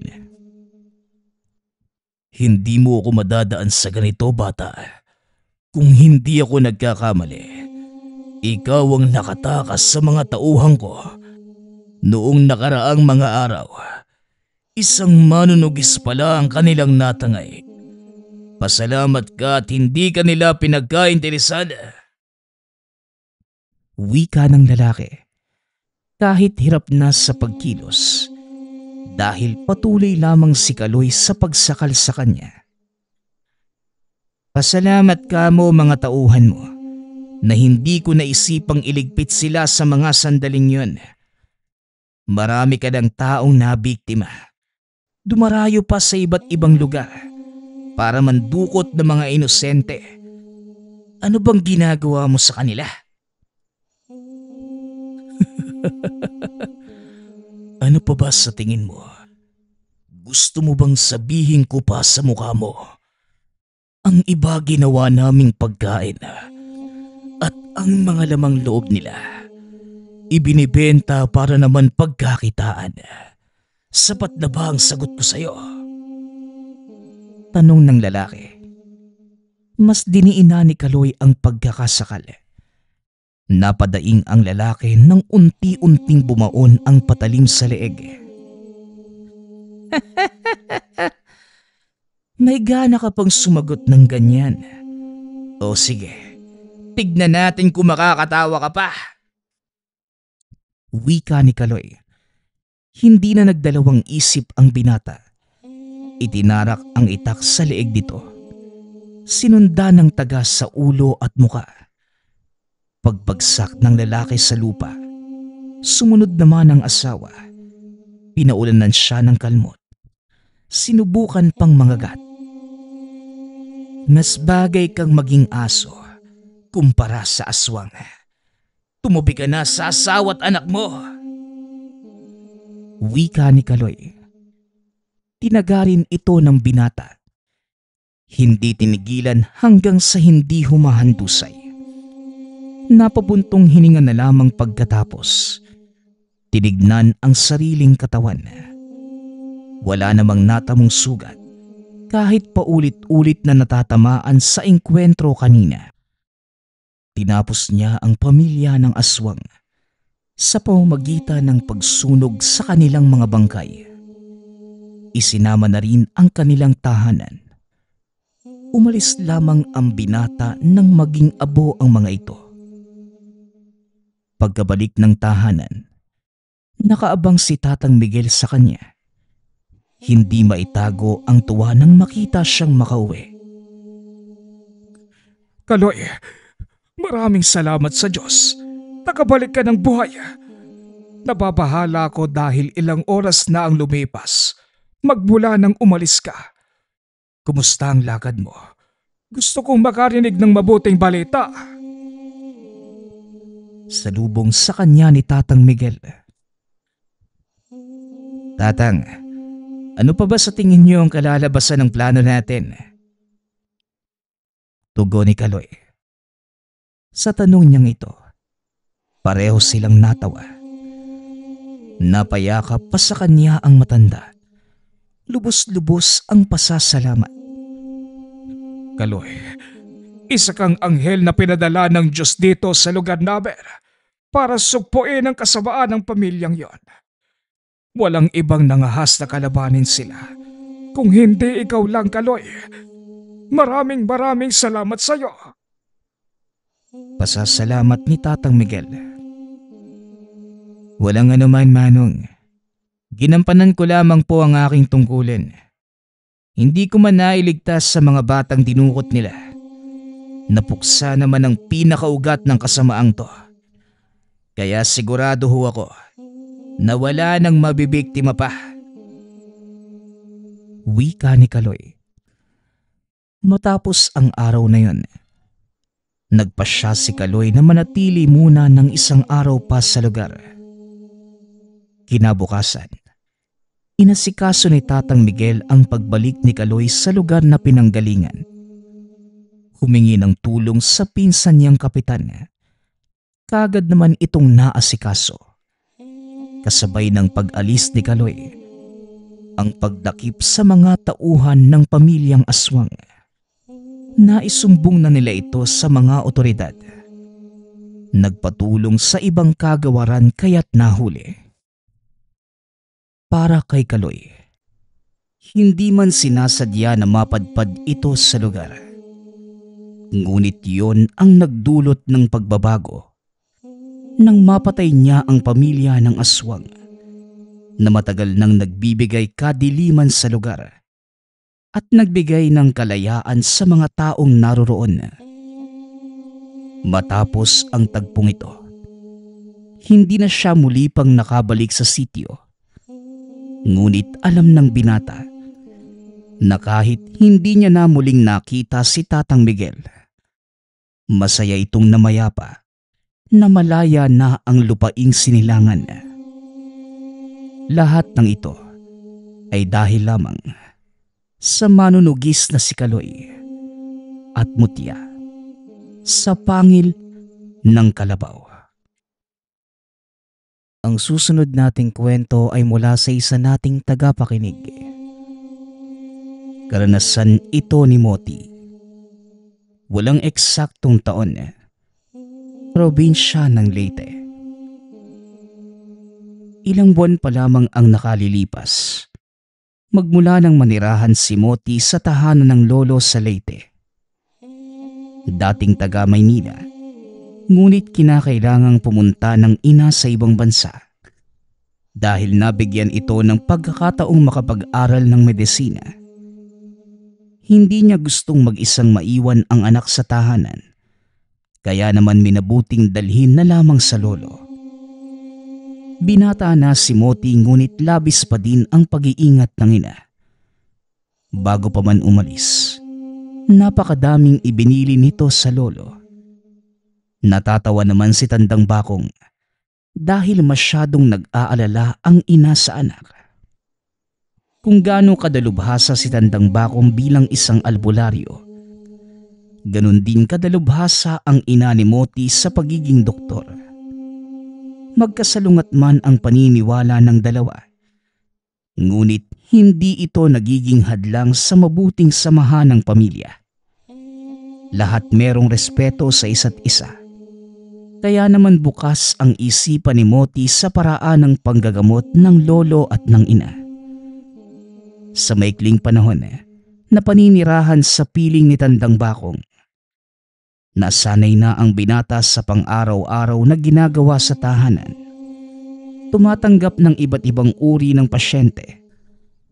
Hindi mo ako madadaan sa ganito, bata. Kung hindi ako nagkakamali, ikaw ang nakatakas sa mga tauhan ko. Noong nakaraang mga araw, isang manunugis pala ang kanilang natangay. Pasalamat ka at hindi ka nila pinagkainteresan. Wika ng lalaki. Kahit hirap na sa pagkilos dahil patuloy lamang si Kaloy sa pagsakal sa kanya. Pasalamat ka mo mga tauhan mo na hindi ko naisipang iligpit sila sa mga sandaling yun. Marami ka ng taong nabiktima. Dumarayo pa sa iba't ibang lugar para mandukot ng mga inosente. Ano bang ginagawa mo sa kanila? Ano pa ba sa tingin mo? Gusto mo bang sabihin ko pa sa mukha mo? Ang iba ginawa naming pagkain at ang mga lamang loob nila ibinibenta para naman pagkakitaan. Sapat na ba ang sagot ko sa'yo? Tanong ng lalaki. Mas diniina ni Kaloy ang pagkakasakal. Napadaing ang lalaki nang unti-unting bumaon ang patalim sa leeg. May gana ka pang sumagot ng ganyan. O sige, tignan natin kung makakatawa ka pa. Wika ni Kaloy. Hindi na nagdalawang isip ang binata. Itinarak ang itak sa leeg nito. Sinundan ng taga sa ulo at muka. Pagbagsak ng lalaki sa lupa, sumunod naman ang asawa. Pinaulanan siya ng kalmot. Sinubukan pang mangagat. Mas bagay kang maging aso kumpara sa aswang. Tumubi ka na sa asawa at anak mo. Wika ni Kaloy. Tinagarin ito ng binata. Hindi tinigilan hanggang sa hindi humahandusay. Napabuntong hininga na lamang pagkatapos. Tinignan ang sariling katawan. Wala namang natamong sugat kahit paulit-ulit na natatamaan sa engkwentro kanina. Tinapos niya ang pamilya ng aswang sa pamamagitan ng pagsunog sa kanilang mga bangkay. Isinama na rin ang kanilang tahanan. Umalis lamang ang binata nang maging abo ang mga ito. Pagkabalik ng tahanan, nakaabang si Tatang Miguel sa kanya. Hindi maitago ang tuwa nang makita siyang makauwi. Kaloy, maraming salamat sa Diyos. Nakabalik ka ng buhay. Nababahala ko dahil ilang oras na ang lumipas magmula nang umalis ka. Kumusta ang lakad mo? Gusto kong makarinig ng mabuting balita. Salubong sa kanya ni Tatang Miguel. Tatang, ano pa ba sa tingin niyo ang kalalabasan ng plano natin? Tugon ni Kaloy. Sa tanong niyang ito, pareho silang natawa. Napayakap pa sa kanya ang matanda. Lubos-lubos ang pasasalamat. Kaloy, isa kang anghel na pinadala ng Diyos dito sa lugar namin para sugpuin ang kasamaan ng pamilyang yon. Walang ibang nangahas na kalabanin sila. Kung hindi ikaw lang, Kaloy. Maraming salamat sa iyo. Pasasalamat ni Tatang Miguel. Walang anuman, Manong. Ginampanan ko lamang po ang aking tungkulin. Hindi ko man nailigtas sa mga batang dinukot nila. Napuksa naman ang pinakaugat ng kasamaang to. Kaya sigurado ho ako na wala nang mabibiktima pa. Wika ni Kaloy. Matapos ang araw na yon, nagpasya si Kaloy na manatili muna ng isang araw pa sa lugar. Kinabukasan, inasikaso ni Tatang Miguel ang pagbalik ni Kaloy sa lugar na pinanggalingan. Humingi ng tulong sa pinsan niyang kapitan. Kaagad naman itong naasikaso. Kasabay ng pag-alis ni Kaloy, ang pagdakip sa mga tauhan ng pamilyang aswang. Naisumbong na nila ito sa mga otoridad. Nagpatulong sa ibang kagawaran kaya't nahuli. Para kay Kaloy, Hindi man sinasadya na mapadpad ito sa lugar. Ngunit yon ang nagdulot ng pagbabago nang mapatay niya ang pamilya ng aswang na matagal nang nagbibigay kadiliman sa lugar at nagbigay ng kalayaan sa mga taong naroroon. Matapos ang tagpong ito, hindi na siya muli pang nakabalik sa sitio. Ngunit alam ng binata na kahit hindi niya na muling nakita si Tatang Miguel, masaya itong namayapa na malaya na ang lupaing sinilangan. Lahat ng ito ay dahil lamang sa manunugis na si Kaloy at mutya sa pangil ng kalabaw. Ang susunod nating kwento ay mula sa isa nating tagapakinig. Karanasan ito ni Moti. Walang eksaktong taon. Probinsya ng Leyte. Ilang buwan pa lamang ang nakalilipas magmula nang manirahan si Moti sa tahanan ng lolo sa Leyte. Dating taga Maynila, ngunit kinakailangang pumunta ng ina sa ibang bansa dahil nabigyan ito ng pagkakataong makapag-aral ng medisina. Hindi niya gustong mag-isang maiwan ang anak sa tahanan, kaya naman minabuting dalhin na lamang sa lolo. Binata na si Moti ngunit labis pa din ang pag-iingat ng ina. Bago pa man umalis, napakadaming ibinili nito sa lolo. Natatawa naman si Tandang Bakong dahil masyadong nag-aalala ang ina sa anak. Kung gaano kadalubhasa si Tandang Bakong bilang isang albularyo, ganun din kadalubhasa ang ina ni Moti sa pagiging doktor. Magkasalungat man ang paniniwala ng dalawa, ngunit hindi ito nagiging hadlang sa mabuting samahan ng pamilya. Lahat merong respeto sa isa't isa. Kaya naman bukas ang isipan ni Moti sa paraan ng panggagamot ng lolo at ng ina. Sa maikling panahon na paninirahan sa piling ni Tandang Bakong, nasanay na ang binata sa pang-araw-araw na ginagawa sa tahanan. Tumatanggap ng iba't ibang uri ng pasyente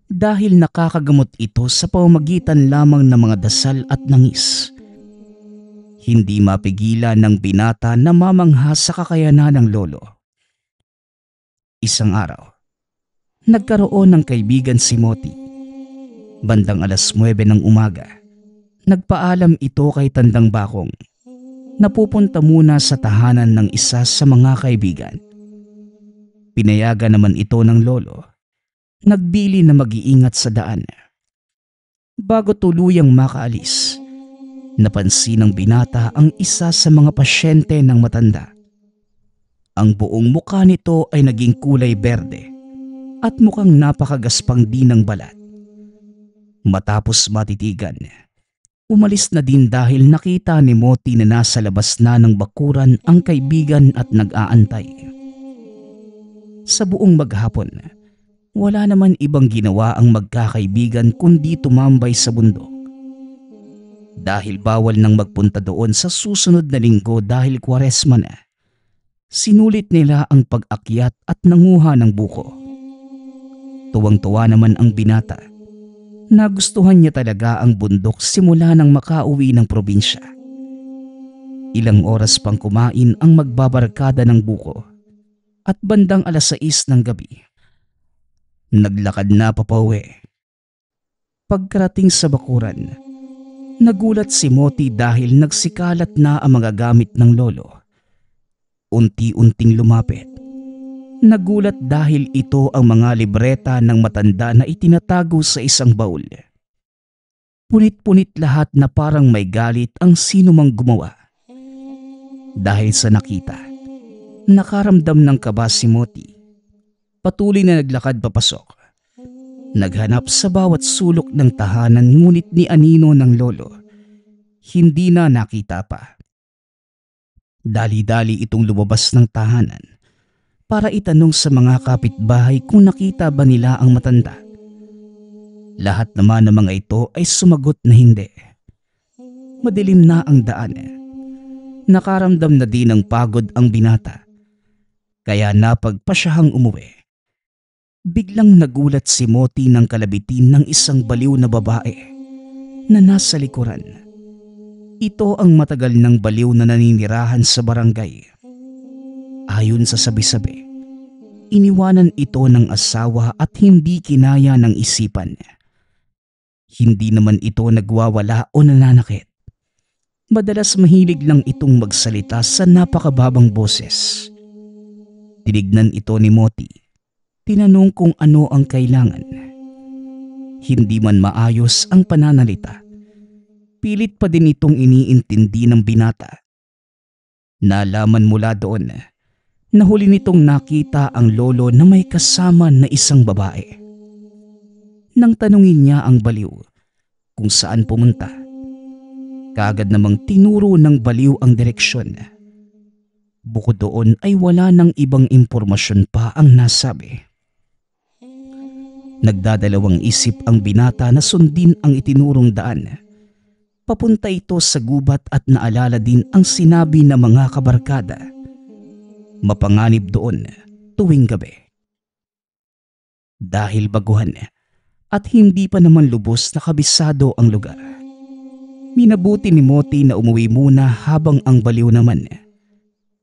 dahil nakakagamot ito sa pamamagitan lamang ng mga dasal at nangis. Hindi mapigilan ng binata na mamangha sa kakayanan ng lolo. Isang araw, nagkaroon ng kaibigan si Moti. Bandang 9:00 ng umaga, nagpaalam ito kay Tandang Bakong na pupunta muna sa tahanan ng isa sa mga kaibigan. Pinayagan naman ito ng lolo. Nagbili na mag-iingat sa daan. Bago tuluyang makaalis, napansin ng binata ang isa sa mga pasyente ng matanda. Ang buong mukha nito ay naging kulay berde at mukhang napakagaspang din ng balat. Matapos matitigan, umalis na din dahil nakita ni Moti na nasa labas na ng bakuran ang kaibigan at nag-aantay. Sa buong maghapon, wala naman ibang ginawa ang magkakaibigan kundi tumambay sa bundok. Dahil bawal nang magpunta doon sa susunod na linggo dahil Kwaresma na, sinulit nila ang pag-akyat at nanguha ng buko. Tuwang-tuwa naman ang binata. Nagustuhan niya talaga ang bundok simula nang makauwi ng probinsya. Ilang oras pang kumain ang magbabarkada ng buko at bandang 6:00 ng gabi, naglakad na papauwi. Pagkarating sa bakuran, nagulat si Moti dahil nagsikalat na ang mga gamit ng lolo. Unti-unting lumapit. Nagulat dahil ito ang mga libreta ng matanda na itinatago sa isang baul. Punit-punit lahat na parang may galit ang sino mang gumawa. Dahil sa nakita, nakaramdam ng kaba si Moti. Patuloy na naglakad papasok. Naghanap sa bawat sulok ng tahanan ngunit ni anino ng lolo, hindi na nakita pa. Dali-dali itong lumabas ng tahanan para itanong sa mga kapitbahay kung nakita ba nila ang matanda. Lahat naman ng mga ito ay sumagot na hindi. Madilim na ang daan. Nakaramdam na din ng pagod ang binata. Kaya napagpasyahang umuwi. Biglang nagulat si Moti ng kalabitin ng isang baliw na babae na nasa likuran. Ito ang matagal ng baliw na naninirahan sa barangay. Ayon sa sabi-sabi, iniwanan ito ng asawa at hindi kinaya ng isipan. Hindi naman ito nagwawala o nananakit. Madalas mahilig lang itong magsalita sa napakababang boses. Tinignan ito ni Moti. Tinanong kung ano ang kailangan. Hindi man maayos ang pananalita. Pilit pa din itong iniintindi ng binata. Nalaman mula doon na huli nitong nakita ang lolo na may kasama na isang babae. Nang tanungin niya ang baliw kung saan pumunta, kaagad namang tinuro ng baliw ang direksyon. Bukod doon ay wala nang ibang impormasyon pa ang nasabi. Nagdadalawang isip ang binata na sundin ang itinurong daan. Papunta ito sa gubat at naalala din ang sinabi ng mga kabarkada. Mapanganib doon tuwing gabi. Dahil baguhan at hindi pa naman lubos na kabisado ang lugar, minabuti ni Moti na umuwi muna habang ang baliw naman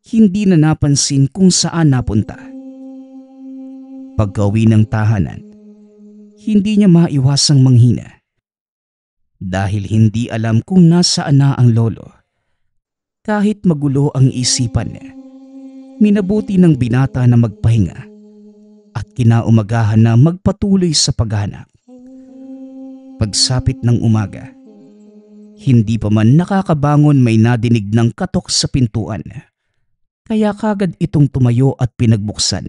hindi na napansin kung saan napunta. Pagka-uwi ng tahanan, hindi niya maiwasang manghina. Dahil hindi alam kung nasaan na ang lolo. Kahit magulo ang isipan, minabuti ng binata na magpahinga at kinaumagahan na magpatuloy sa paghahanap. Pagsapit ng umaga, hindi pa man nakakabangon may nadinig ng katok sa pintuan. Kaya kagad itong tumayo at pinagbuksan.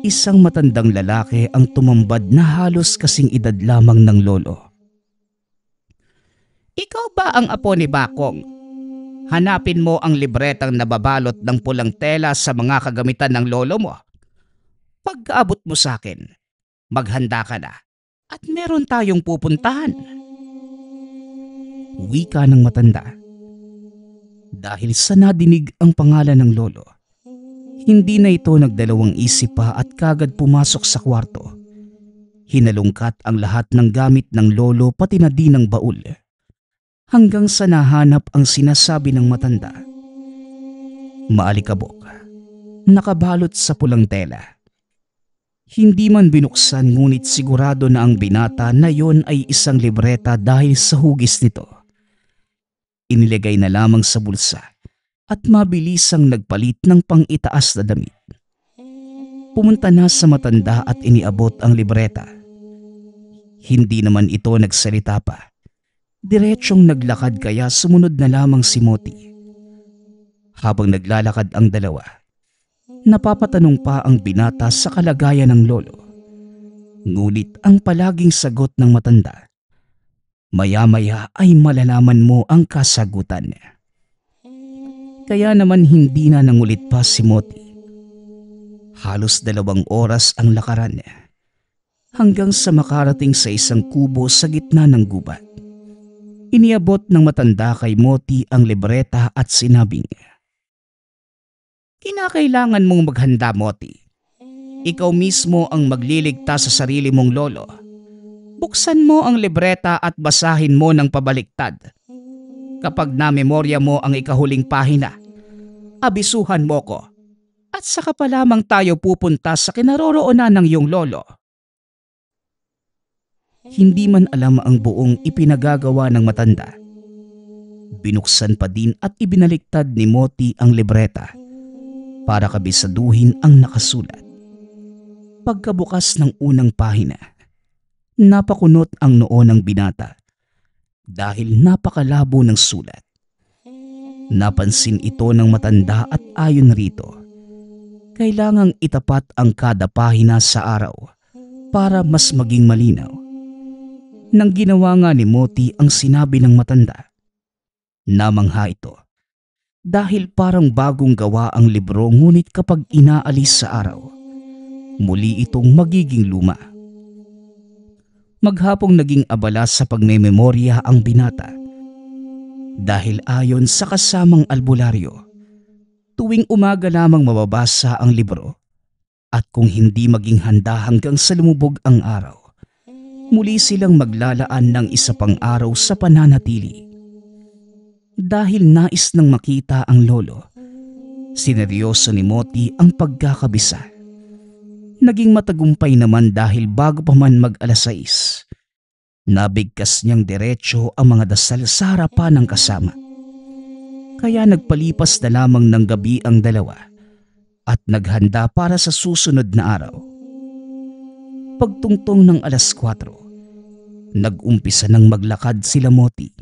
Isang matandang lalaki ang tumambad na halos kasing edad lamang ng lolo. Ikaw ba ang apo ni Bakong? Hanapin mo ang libretang nababalot ng pulang tela sa mga kagamitan ng lolo mo. Pagkaabot mo sa akin, maghanda ka na at meron tayong pupuntahan. Wika ng matanda. Dahil sa nadinig ang pangalan ng lolo, hindi na ito nagdalawang isip pa at kagad pumasok sa kwarto. Hinalungkat ang lahat ng gamit ng lolo pati na din ang baul. Hanggang sa nahanap ang sinasabi ng matanda. Maalikabok, nakabalot sa pulang tela. Hindi man binuksan ngunit sigurado na ang binata na yon ay isang libreta dahil sa hugis nito. Inilagay na lamang sa bulsa at mabilisang nagpalit ng pang-itaas na damit. Pumunta na sa matanda at iniabot ang libreta. Hindi naman ito nagsalita pa. Diretsyong naglakad kaya sumunod na lamang si Moti. Habang naglalakad ang dalawa, napapatanong pa ang binata sa kalagayan ng lolo. Ngunit ang palaging sagot ng matanda, maya-maya ay malalaman mo ang kasagutan. Kaya naman hindi na nangulit pa si Moti. Halos 2 oras ang lakaran hanggang sa makarating sa isang kubo sa gitna ng gubat. Iniabot ng matanda kay Moti ang libreta at sinabing, Kinakailangan mong maghanda, Moti. Ikaw mismo ang magliligtas sa sarili mong lolo. Buksan mo ang libreta at basahin mo ng pabaliktad. Kapag namemorya mo ang ikahuling pahina, abisuhan mo ko at saka pa lamang tayo pupunta sa kinaroroonan ng iyong lolo. Hindi man alam ang buong ipinagagawa ng matanda. Binuksan pa din at ibinaliktad ni Moti ang libreta para kabisaduhin ang nakasulat. Pagkabukas ng unang pahina, napakunot ang noo ng binata dahil napakalabo ng sulat. Napansin ito ng matanda at ayon rito, kailangang itapat ang kada pahina sa araw para mas maging malinaw. Nang ginawa nga ni Moti ang sinabi ng matanda, namangha ito dahil parang bagong gawa ang libro ngunit kapag inaalis sa araw, muli itong magiging luma. Maghapong naging abala sa pagmememorya ang binata. Dahil ayon sa kasamang albularyo, tuwing umaga lamang mababasa ang libro at kung hindi maging handa hanggang sa lumubog ang araw, muli silang maglalaan ng isa pang araw sa pananatili. Dahil nais nang makita ang lolo, sineryoso ni Moti ang pagkakabisa. Naging matagumpay naman dahil bago pa man mag-alas 6, nabigkas niyang diretso ang mga dasal sa harapan ng kasama. Kaya nagpalipas na lamang ng gabi ang dalawa at naghanda para sa susunod na araw. Pagtungtong ng alas 4, nag-umpisa ng maglakad sila Moti.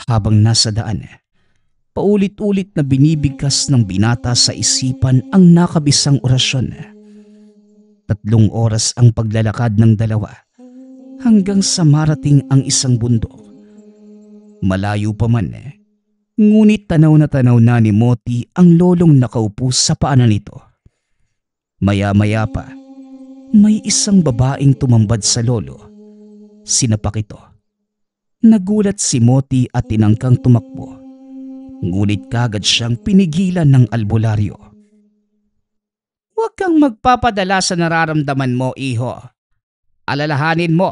Habang nasa daan, paulit-ulit na binibigkas ng binata sa isipan ang nakabisang orasyon. 3 oras ang paglalakad ng dalawa hanggang sa marating ang isang bundok. Malayo pa man, ngunit tanaw na tanaw na ni Moti ang lolong nakaupo sa paanan nito. Maya-maya pa, may isang babaeng tumambad sa lolo. Sinapak ito. Nagulat si Moti at tinangkang tumakbo, ngunit kagad siyang pinigilan ng albularyo. Huwag kang magpapadala sa nararamdaman mo, iho. Alalahanin mo,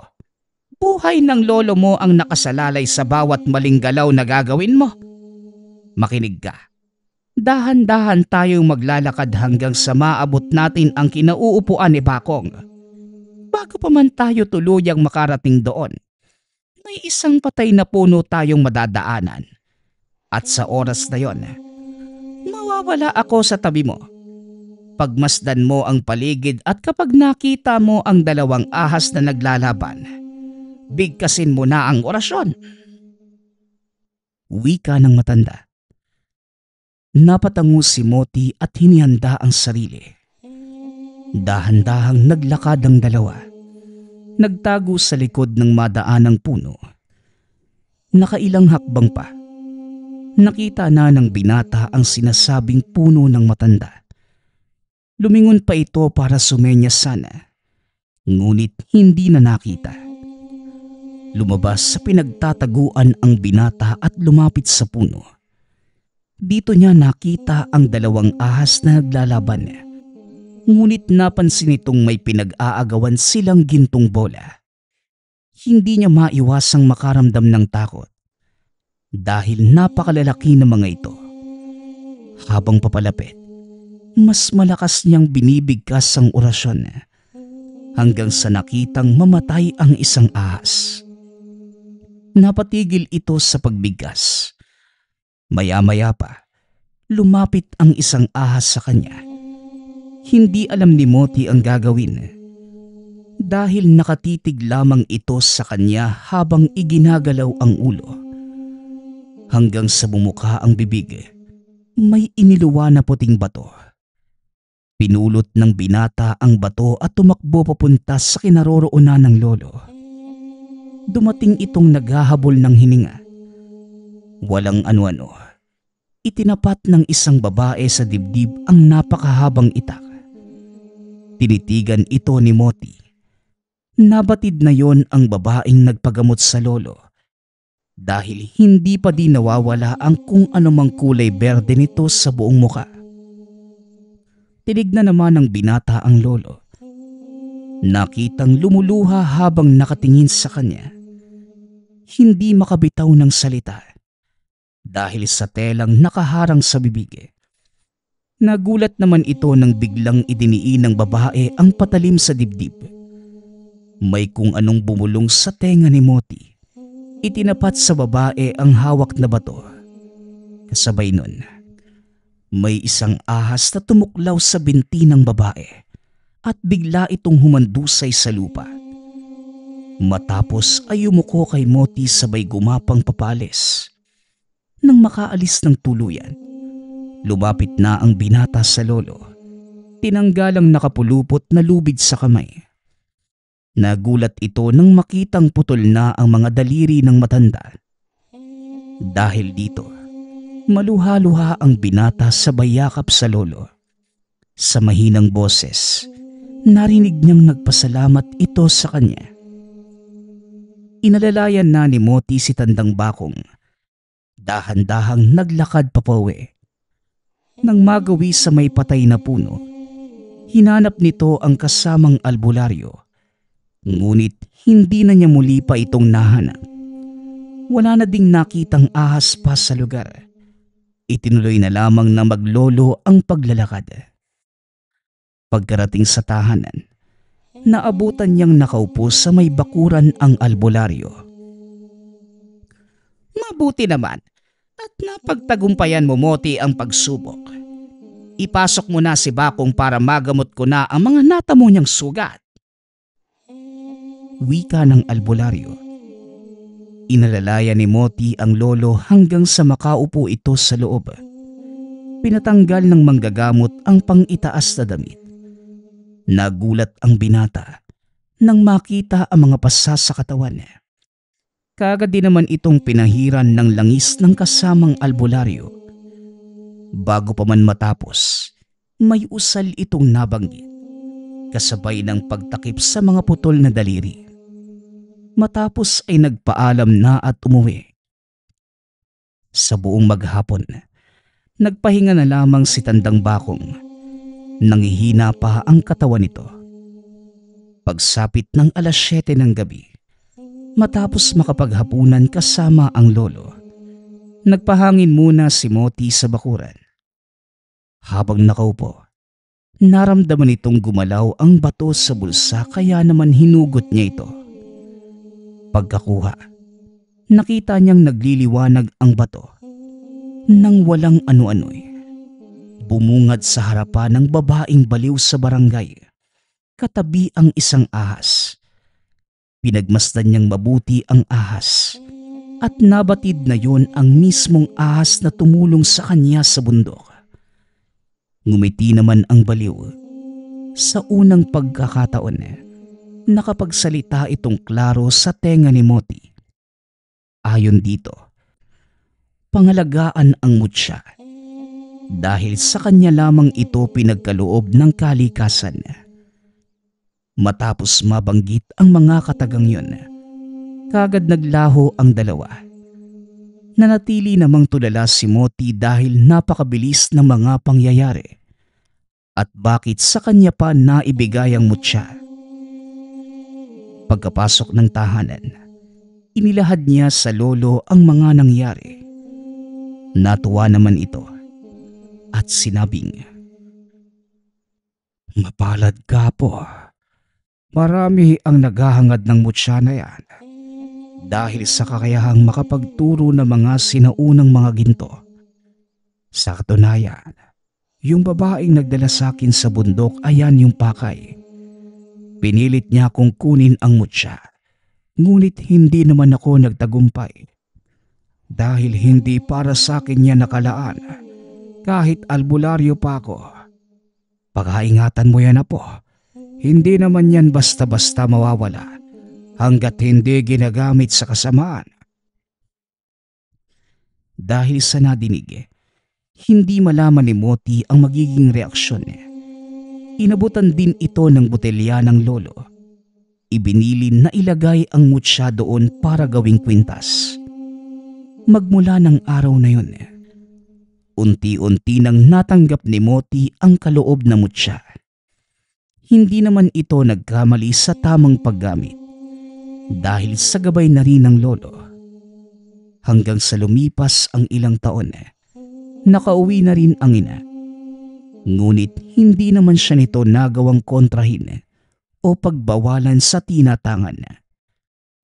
buhay ng lolo mo ang nakasalalay sa bawat maling galaw na gagawin mo. Makinig ka. Dahan-dahan tayong maglalakad hanggang sa maabot natin ang kinauupuan ni Bakong. Bago pa man tayo tuluyang makarating doon, may isang patay na puno tayong madadaanan. At sa oras na yon, mawawala ako sa tabi mo. Pagmasdan mo ang paligid at kapag nakita mo ang 2 ahas na naglalaban, bigkasin mo na ang orasyon. Wika ng matanda. Napatango si Moti at hinihanda ang sarili. Dahan-dahang naglakad ang dalawa. Nagtago sa likod ng madaanang puno. Nakailang hakbang pa, nakita na ng binata ang sinasabing puno ng matanda. Lumingon pa ito para sumenyas sana, ngunit hindi na nakita. Lumabas sa pinagtataguan ang binata at lumapit sa puno. Dito niya nakita ang 2 ahas na naglalaban, ngunit napansin itong may pinag-aagawan silang gintong bola. Hindi niya maiwasang makaramdam ng takot dahil napakalalaki ng mga ito. Habang papalapit, mas malakas niyang binibigkas ang orasyon hanggang sa nakitang mamatay ang isang ahas. Napatigil ito sa pagbigkas. Maya-maya pa, lumapit ang isang ahas sa kanya. Hindi alam ni Moti ang gagawin dahil nakatitig lamang ito sa kanya habang iginagalaw ang ulo. Hanggang sa bumuka ang bibig, may iniluwa na puting bato. Pinulot ng binata ang bato at tumakbo papunta sa kinaroroonan ng lolo. Dumating itong naghahabol ng hininga. Walang ano-ano, itinapat ng isang babae sa dibdib ang napakahabang itak. Tinitigan ito ni Moti. Nabatid na yon ang babaeng nagpagamot sa lolo dahil hindi pa din nawawala ang kung anumang kulay berde nito sa buong muka. Tinignan naman ng binata ang lolo. Nakitang lumuluha habang nakatingin sa kanya. Hindi makabitaw ng salita dahil sa telang nakaharang sa bibig. Nagulat naman ito nang biglang idiniin ng babae ang patalim sa dibdib. May kung anong bumulong sa tenga ni Moti. Itinapat sa babae ang hawak na bato. Kasabay nun, may isang ahas na tumuklaw sa binti ng babae at bigla itong humandusay sa lupa. Matapos ay yumuko kay Moti sabay gumapang papalis. Nang makaalis ng tuluyan, lumapit na ang binata sa lolo. Tinanggalang nakapulupot na lubid sa kamay. Nagulat ito nang makitang putol na ang mga daliri ng matanda. Dahil dito, maluha-luha ang binata sa bayakap sa lolo. Sa mahinang boses, narinig niyang nagpasalamat ito sa kanya. Inalalayan na ni Moti si Tandang Bakong. Dahan-dahang naglakad papauwi. Nang magawi sa may patay na puno, hinanap nito ang kasamang albularyo. Ngunit hindi na niya muli pa itong nahanap. Wala na ding nakitang ahas pa sa lugar. Itinuloy na lamang na maglolo ang paglalakad. Pagkarating sa tahanan, naabutan niyang nakaupo sa may bakuran ang albularyo. Mabuti naman at napagtagumpayan mo, Moti, ang pagsubok. Ipasok mo na si Bakong para magamot ko na ang mga natamo niyang sugat. Wika ng albularyo. Inalalaya ni Moti ang lolo hanggang sa makaupo ito sa loob. Pinatanggal ng manggagamot ang pang-itaas na damit. Nagulat ang binata nang makita ang mga pasa sa katawan. Kaagad din naman itong pinahiran ng langis ng kasamang albularyo. Bago pa man matapos, may usal itong nabanggit, kasabay ng pagtakip sa mga putol na daliri. Matapos ay nagpaalam na at umuwi. Sa buong maghapon, nagpahinga na lamang si Tandang Bakong. Nangihina pa ang katawan nito. Pagsapit ng 7:00 ng gabi, matapos makapaghapunan kasama ang lolo, nagpahangin muna si Moti sa bakuran. Habang nakaupo, naramdaman itong gumalaw ang bato sa bulsa kaya naman hinugot niya ito. Pagkakuha, nakita niyang nagliliwanag ang bato nang walang ano-ano'y. Bumungad sa harapan ng babaeng baliw sa barangay. Katabi ang isang ahas. Pinagmasdan niyang mabuti ang ahas at nabatid na yon ang mismong ahas na tumulong sa kanya sa bundok. Ngumiti naman ang baliw. Sa unang pagkakataon, nakapagsalita itong klaro sa tenga ni Moti. Ayon dito, pangalagaan ang mutya. Dahil sa kanya lamang ito pinagkaloob ng kalikasan. Matapos mabanggit ang mga katagang yun, kagad naglaho ang dalawa. Nanatili namang tulala si Moti dahil napakabilis ng mga pangyayari at bakit sa kanya pa naibigay ang mutya. Pagkapasok ng tahanan, inilahad niya sa lolo ang mga nangyari. Natuwa naman ito at sinabing, "Mapalad ka po. Marami ang naghahangad ng mutya na yan dahil sa kakayahang makapagturo ng mga sinaunang mga ginto. Sa katunayan, yung babaeng nagdala sa akin sa bundok ayan yung pakay. Pinilit niya akong kunin ang mutya, ngunit hindi naman ako nagtagumpay. Dahil hindi para sa akin niya nakalaan. Kahit albularyo pa ako. Pagkaingatan mo yan, apo. Hindi naman yan basta-basta mawawala hanggat hindi ginagamit sa kasamaan." Dahil sa nadinig, hindi malaman ni Moti ang magiging reaksyon. Inabutan din ito ng botelya ng lolo. Ibinilin na ilagay ang mutya doon para gawing kwintas. Magmula ng araw na yun, unti-unti nang natanggap ni Moti ang kaloob na mutya. Hindi naman ito nagkamali sa tamang paggamit dahil sa gabay na rin ng lolo. Hanggang sa lumipas ang ilang taon, nakauwi na rin ang ina. Ngunit hindi naman siya nito nagawang kontrahin o pagbawalan sa tinatangan.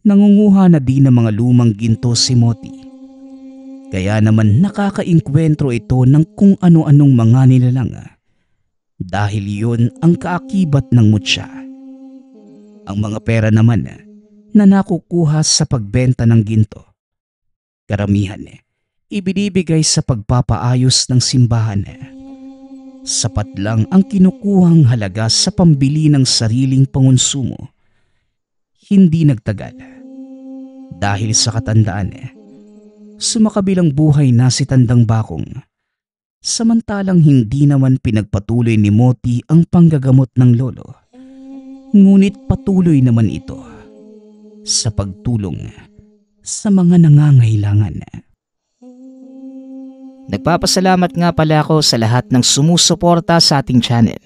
Nangunguha na din ng mga lumang ginto si Moti. Kaya naman nakakainkwentro ito ng kung ano-anong mga nilalang dahil yun ang kaakibat ng mutya. Ang mga pera naman na nakukuha sa pagbenta ng ginto, karamihan ibinibigay sa pagpapaayos ng simbahan. Sapat lang ang kinukuhang halaga sa pambili ng sariling pangonsumo. Hindi nagtagal. Dahil sa katandaan, sumakabilang buhay na si Tandang Bakong. Samantalang hindi naman pinagpatuloy ni Moti ang panggagamot ng lolo. Ngunit patuloy naman ito. sa pagtulong sa mga nangangailangan. Nagpapasalamat nga pala ako sa lahat ng sumusuporta sa ating channel.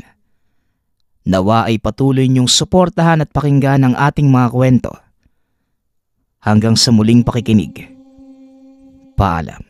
Nawa ay patuloy niyong suportahan at pakinggan ang ating mga kwento. Hanggang sa muling pakikinig. Paalam.